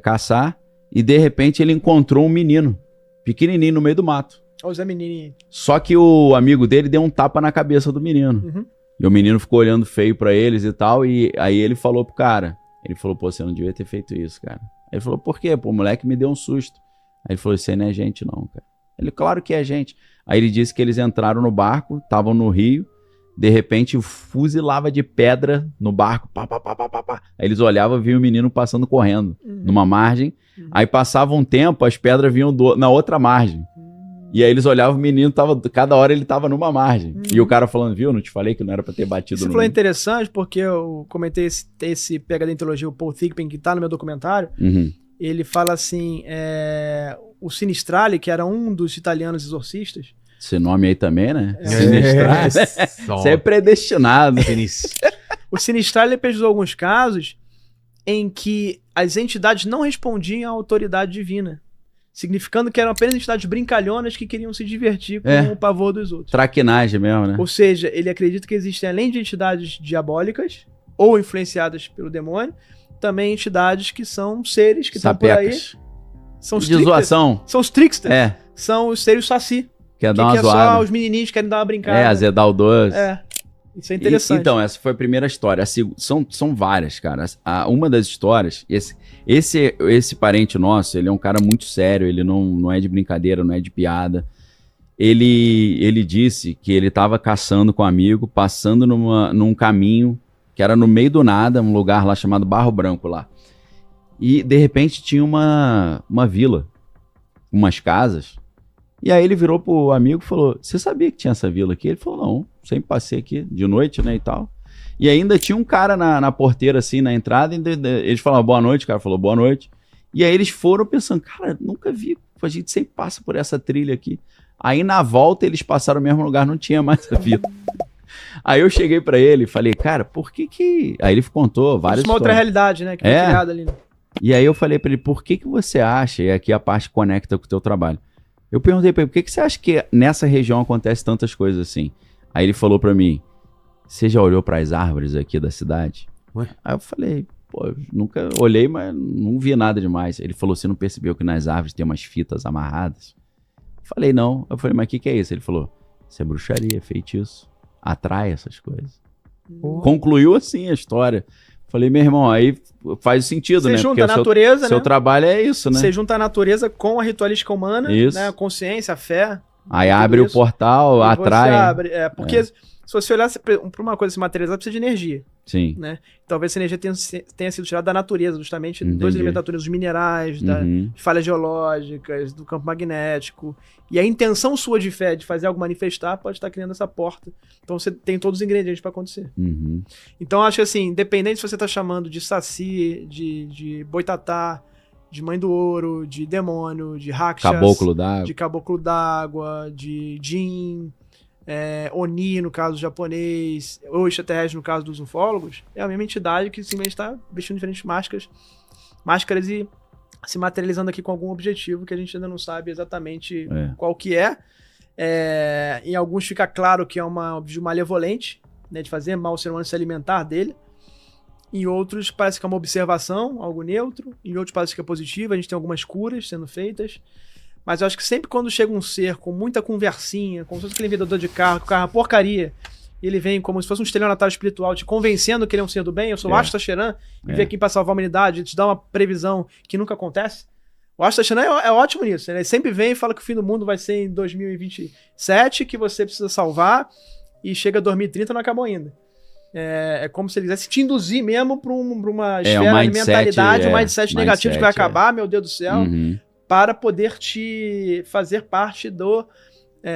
caçar e de repente ele encontrou um menino, pequenininho no meio do mato. Olha o Zé Menininho. Só que o amigo dele deu um tapa na cabeça do menino. Uhum. E o menino ficou olhando feio pra eles e tal, e aí ele falou pro cara, ele falou, pô, você não devia ter feito isso, cara. Aí ele falou, por quê? Pô, o moleque me deu um susto. Aí ele falou, isso aí não é gente não, cara. Ele, claro que é gente. Aí ele disse que eles entraram no barco, estavam no rio, de repente fuzilava de pedra no barco, pá, pá, pá, pá, pá, pá. Aí eles olhavam e viam o menino passando correndo numa margem, aí passava um tempo, as pedras vinham na outra margem. E aí eles olhavam, o menino cada hora ele tava numa margem. E o cara falando, viu, não te falei que não era pra ter batido Você no falou interessante, porque eu comentei esse PhD em teologia, o Paul Thigpen, que tá no meu documentário. Ele fala assim, o Sinistrali, que era um dos italianos exorcistas. Esse nome aí também, né? Sinistrali. Você é predestinado. O Sinistrali pesquisou alguns casos em que as entidades não respondiam à autoridade divina. Significando que eram apenas entidades brincalhonas que queriam se divertir com o pavor dos outros. Traquinagem mesmo, né? Ou seja, ele acredita que existem, além de entidades diabólicas ou influenciadas pelo demônio, também entidades que são seres que estão por aí. São os de zoação. São os tricksters. São os seres saci. Quer dar uma zoada. É só os menininhos que querem dar uma brincada. Azedar o doce. Isso é interessante. Então, essa foi a primeira história. São várias, cara. Uma das histórias, esse parente nosso, ele é um cara muito sério, ele não é de brincadeira, não é de piada. Ele disse que ele estava caçando com um amigo, passando num caminho que era no meio do nada, um lugar lá chamado Barro Branco lá. E, de repente, tinha uma vila, umas casas. E aí ele virou pro amigo e falou, você sabia que tinha essa vila aqui? Ele falou, não, sempre passei aqui de noite, né, e tal. E ainda tinha um cara na porteira, assim, na entrada, e eles falaram, boa noite, o cara falou, boa noite. E aí eles foram pensando, cara, nunca vi, a gente sempre passa por essa trilha aqui. Aí na volta eles passaram no mesmo lugar, não tinha mais a vila. Aí eu cheguei pra ele e falei, cara, por que... Aí ele contou várias uma outra realidade, né, que foi criada ali. Né? E aí eu falei pra ele, por que você acha, e aqui a parte conecta com o teu trabalho, eu perguntei pra ele, por que você acha que nessa região acontece tantas coisas assim? Aí ele falou pra mim, você já olhou pras árvores aqui da cidade? Ué? Aí eu falei, pô, eu nunca olhei, mas não vi nada demais. Ele falou, você não percebeu que nas árvores tem umas fitas amarradas? Eu falei, não. Eu falei, mas o que é isso? Ele falou, isso é bruxaria, feitiço. Atrai essas coisas. Concluiu assim a história. Falei, meu irmão, aí faz sentido, né? Você junta a natureza, né? Seu trabalho é isso, né? Você junta a natureza com a ritualística humana, isso. Né? A consciência, a fé. Aí abre o portal, atrai. Porque se você olhar para uma coisa se materializar, precisa de energia. Sim. Né? Talvez essa energia tenha sido tirada da natureza, justamente dos elementos naturais, dos minerais, das falhas geológicas, do campo magnético. E a intenção sua de fé, de fazer algo manifestar, pode estar criando essa porta. Então você tem todos os ingredientes para acontecer. Então acho que assim, independente se você está chamando de saci, de boitatá, de mãe do ouro, de demônio, de rakshas, de caboclo d'água, de jin, Oni no caso japonês, ou extraterrestre no caso dos ufólogos, é a mesma entidade que simplesmente está vestindo diferentes máscaras e se materializando aqui com algum objetivo que a gente ainda não sabe exatamente qual que é. Em alguns fica claro que é uma objeto malevolente, né, de fazer mal ao ser humano, se alimentar dele. Em outros parece que é uma observação, algo neutro. Em outros parece que é positivo, a gente tem algumas curas sendo feitas. Mas eu acho que sempre quando chega um ser com muita conversinha, como se fosse aquele vendedor de carro, que o carro é uma porcaria, e ele vem como se fosse um estelionatário espiritual te convencendo que ele é um ser do bem, eu sou o Ashtar Sheran, e vem aqui pra salvar a humanidade, te dá uma previsão que nunca acontece. O Ashtar Sheran é ótimo nisso, né? Ele sempre vem e fala que o fim do mundo vai ser em 2027, que você precisa salvar, e chega 2030 e não acabou ainda. É como se ele quisesse te induzir mesmo pra uma esfera de mentalidade, um mindset negativo que vai acabar, meu Deus do céu, para poder te fazer parte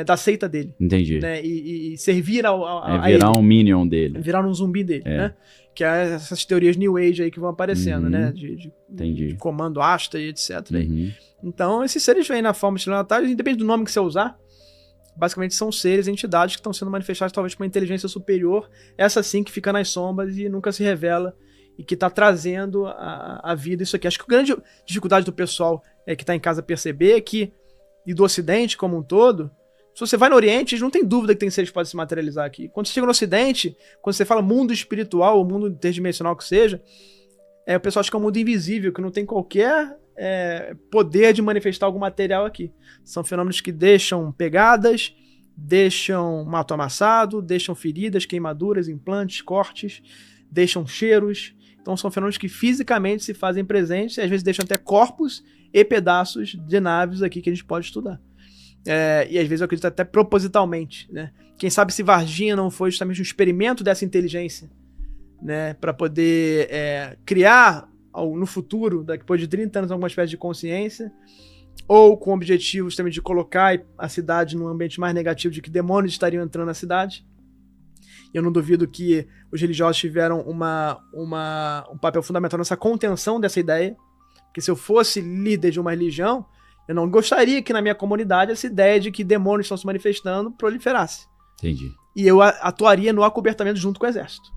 da seita dele. Entendi. Né? E servir a virar ele. Um minion dele. Virar um zumbi dele, né? Que é essas teorias New Age aí que vão aparecendo, né? De comando Ashtar e etc. Aí. Então, esses seres vêm na forma de estelionatários, independente do nome que você usar. Basicamente são seres, entidades que estão sendo manifestadas talvez com uma inteligência superior, essa sim que fica nas sombras e nunca se revela e que está trazendo a vida isso aqui. Acho que a grande dificuldade do pessoal que está em casa perceber é que, e do Ocidente como um todo, se você vai no Oriente, não tem dúvida que tem seres que podem se materializar aqui. Quando você chega no Ocidente, quando você fala mundo espiritual ou mundo interdimensional que seja, o pessoal acha que é um mundo invisível, que não tem qualquer poder de manifestar algum material aqui. São fenômenos que deixam pegadas, deixam mato amassado, deixam feridas, queimaduras, implantes, cortes, deixam cheiros. Então são fenômenos que fisicamente se fazem presentes e às vezes deixam até corpos e pedaços de naves aqui que a gente pode estudar. E às vezes eu acredito até propositalmente, né? Quem sabe se Varginha não foi justamente um experimento dessa inteligência, né? Para poder criar no futuro, depois de 30 anos, alguma espécie de consciência, ou com o objetivo justamente de colocar a cidade num ambiente mais negativo, de que demônios estariam entrando na cidade. Eu não duvido que os religiosos tiveram um papel fundamental nessa contenção dessa ideia, porque se eu fosse líder de uma religião, eu não gostaria que na minha comunidade essa ideia de que demônios estão se manifestando proliferasse. Entendi. E eu atuaria no acobertamento junto com o exército.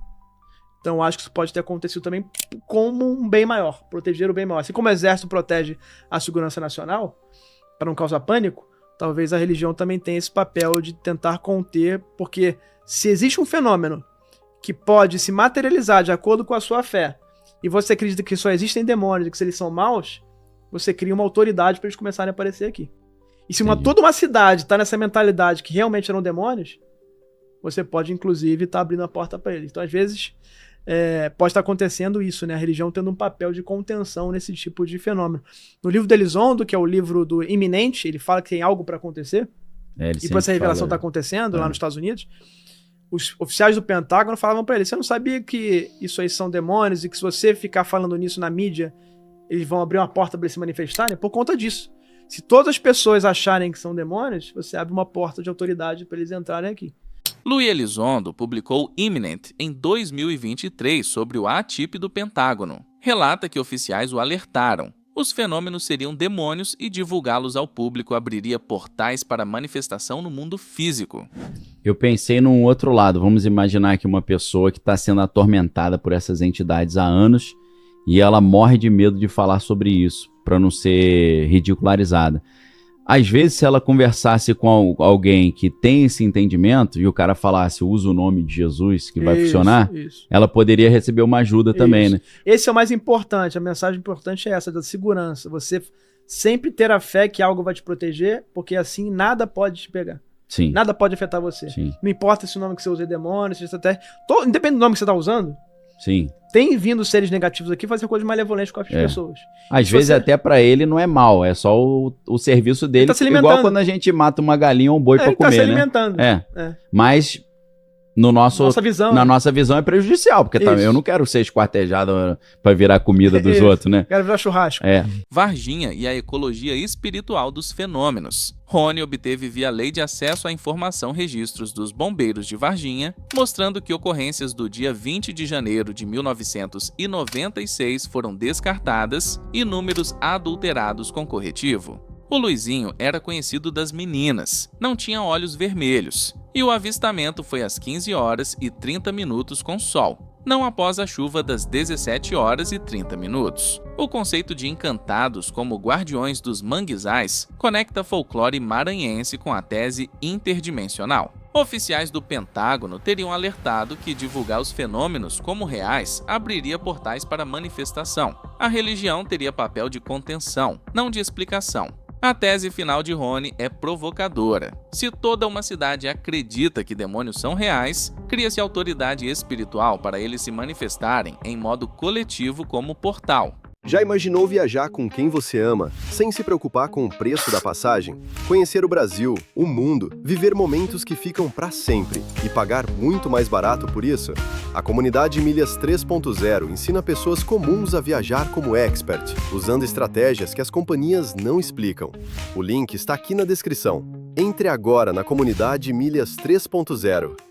Então eu acho que isso pode ter acontecido também como um bem maior, proteger o bem maior. Assim como o exército protege a segurança nacional, para não causar pânico, talvez a religião também tenha esse papel de tentar conter, porque se existe um fenômeno que pode se materializar de acordo com a sua fé, e você acredita que só existem demônios e que se eles são maus, você cria uma autoridade para eles começarem a aparecer aqui. E se toda uma cidade está nessa mentalidade que realmente eram demônios, você pode inclusive estar abrindo a porta para eles. Então às vezes pode estar acontecendo isso, né? A religião tendo um papel de contenção nesse tipo de fenômeno. No livro do Elizondo, que é o livro do iminente, ele fala que tem algo para acontecer, e por essa revelação está acontecendo lá nos Estados Unidos, os oficiais do Pentágono falavam para ele: você não sabia que isso aí são demônios e que se você ficar falando nisso na mídia, eles vão abrir uma porta para eles se manifestarem? Por conta disso. Se todas as pessoas acharem que são demônios, você abre uma porta de autoridade para eles entrarem aqui. Louis Elizondo publicou Imminent em 2023 sobre o A-Tip do Pentágono. Relata que oficiais o alertaram. Os fenômenos seriam demônios e divulgá-los ao público abriria portais para manifestação no mundo físico. Eu pensei num outro lado. Vamos imaginar que uma pessoa que está sendo atormentada por essas entidades há anos e ela morre de medo de falar sobre isso, para não ser ridicularizada. Às vezes, se ela conversasse com alguém que tem esse entendimento e o cara falasse, usa o nome de Jesus que vai funcionar, ela poderia receber uma ajuda também, né? Esse é o mais importante, a mensagem importante é essa, da segurança. Você sempre ter a fé que algo vai te proteger, porque assim nada pode te pegar. Sim. Nada pode afetar você. Sim. Não importa se o nome que você usa é demônio, se você até... Independente do nome que você está usando, sim, tem vindo seres negativos aqui fazer coisas malevolentes com as pessoas. Às vezes até pra ele não é mal, é só o serviço dele. Ele tá se alimentando. Igual quando a gente mata uma galinha ou um boi pra comer, né? Ele tá se alimentando. Mas na nossa visão é prejudicial, porque eu não quero ser esquartejado pra virar comida dos outros, né? Quero virar churrasco. Varginha e a ecologia espiritual dos fenômenos. Rony obteve via lei de acesso à informação registros dos bombeiros de Varginha, mostrando que ocorrências do dia 20 de janeiro de 1996 foram descartadas e números adulterados com corretivo. O Luizinho era conhecido das meninas, não tinha olhos vermelhos, e o avistamento foi às 15 horas e 30 minutos com sol, não após a chuva das 17 horas e 30 minutos. O conceito de encantados como guardiões dos manguezais conecta folclore maranhense com a tese interdimensional. Oficiais do Pentágono teriam alertado que divulgar os fenômenos como reais abriria portais para manifestação. A religião teria papel de contenção, não de explicação. A tese final de Rony é provocadora. Se toda uma cidade acredita que demônios são reais, cria-se autoridade espiritual para eles se manifestarem em modo coletivo como portal. Já imaginou viajar com quem você ama, sem se preocupar com o preço da passagem? Conhecer o Brasil, o mundo, viver momentos que ficam para sempre e pagar muito mais barato por isso? A comunidade Milhas 3.0 ensina pessoas comuns a viajar como expert, usando estratégias que as companhias não explicam. O link está aqui na descrição. Entre agora na comunidade Milhas 3.0.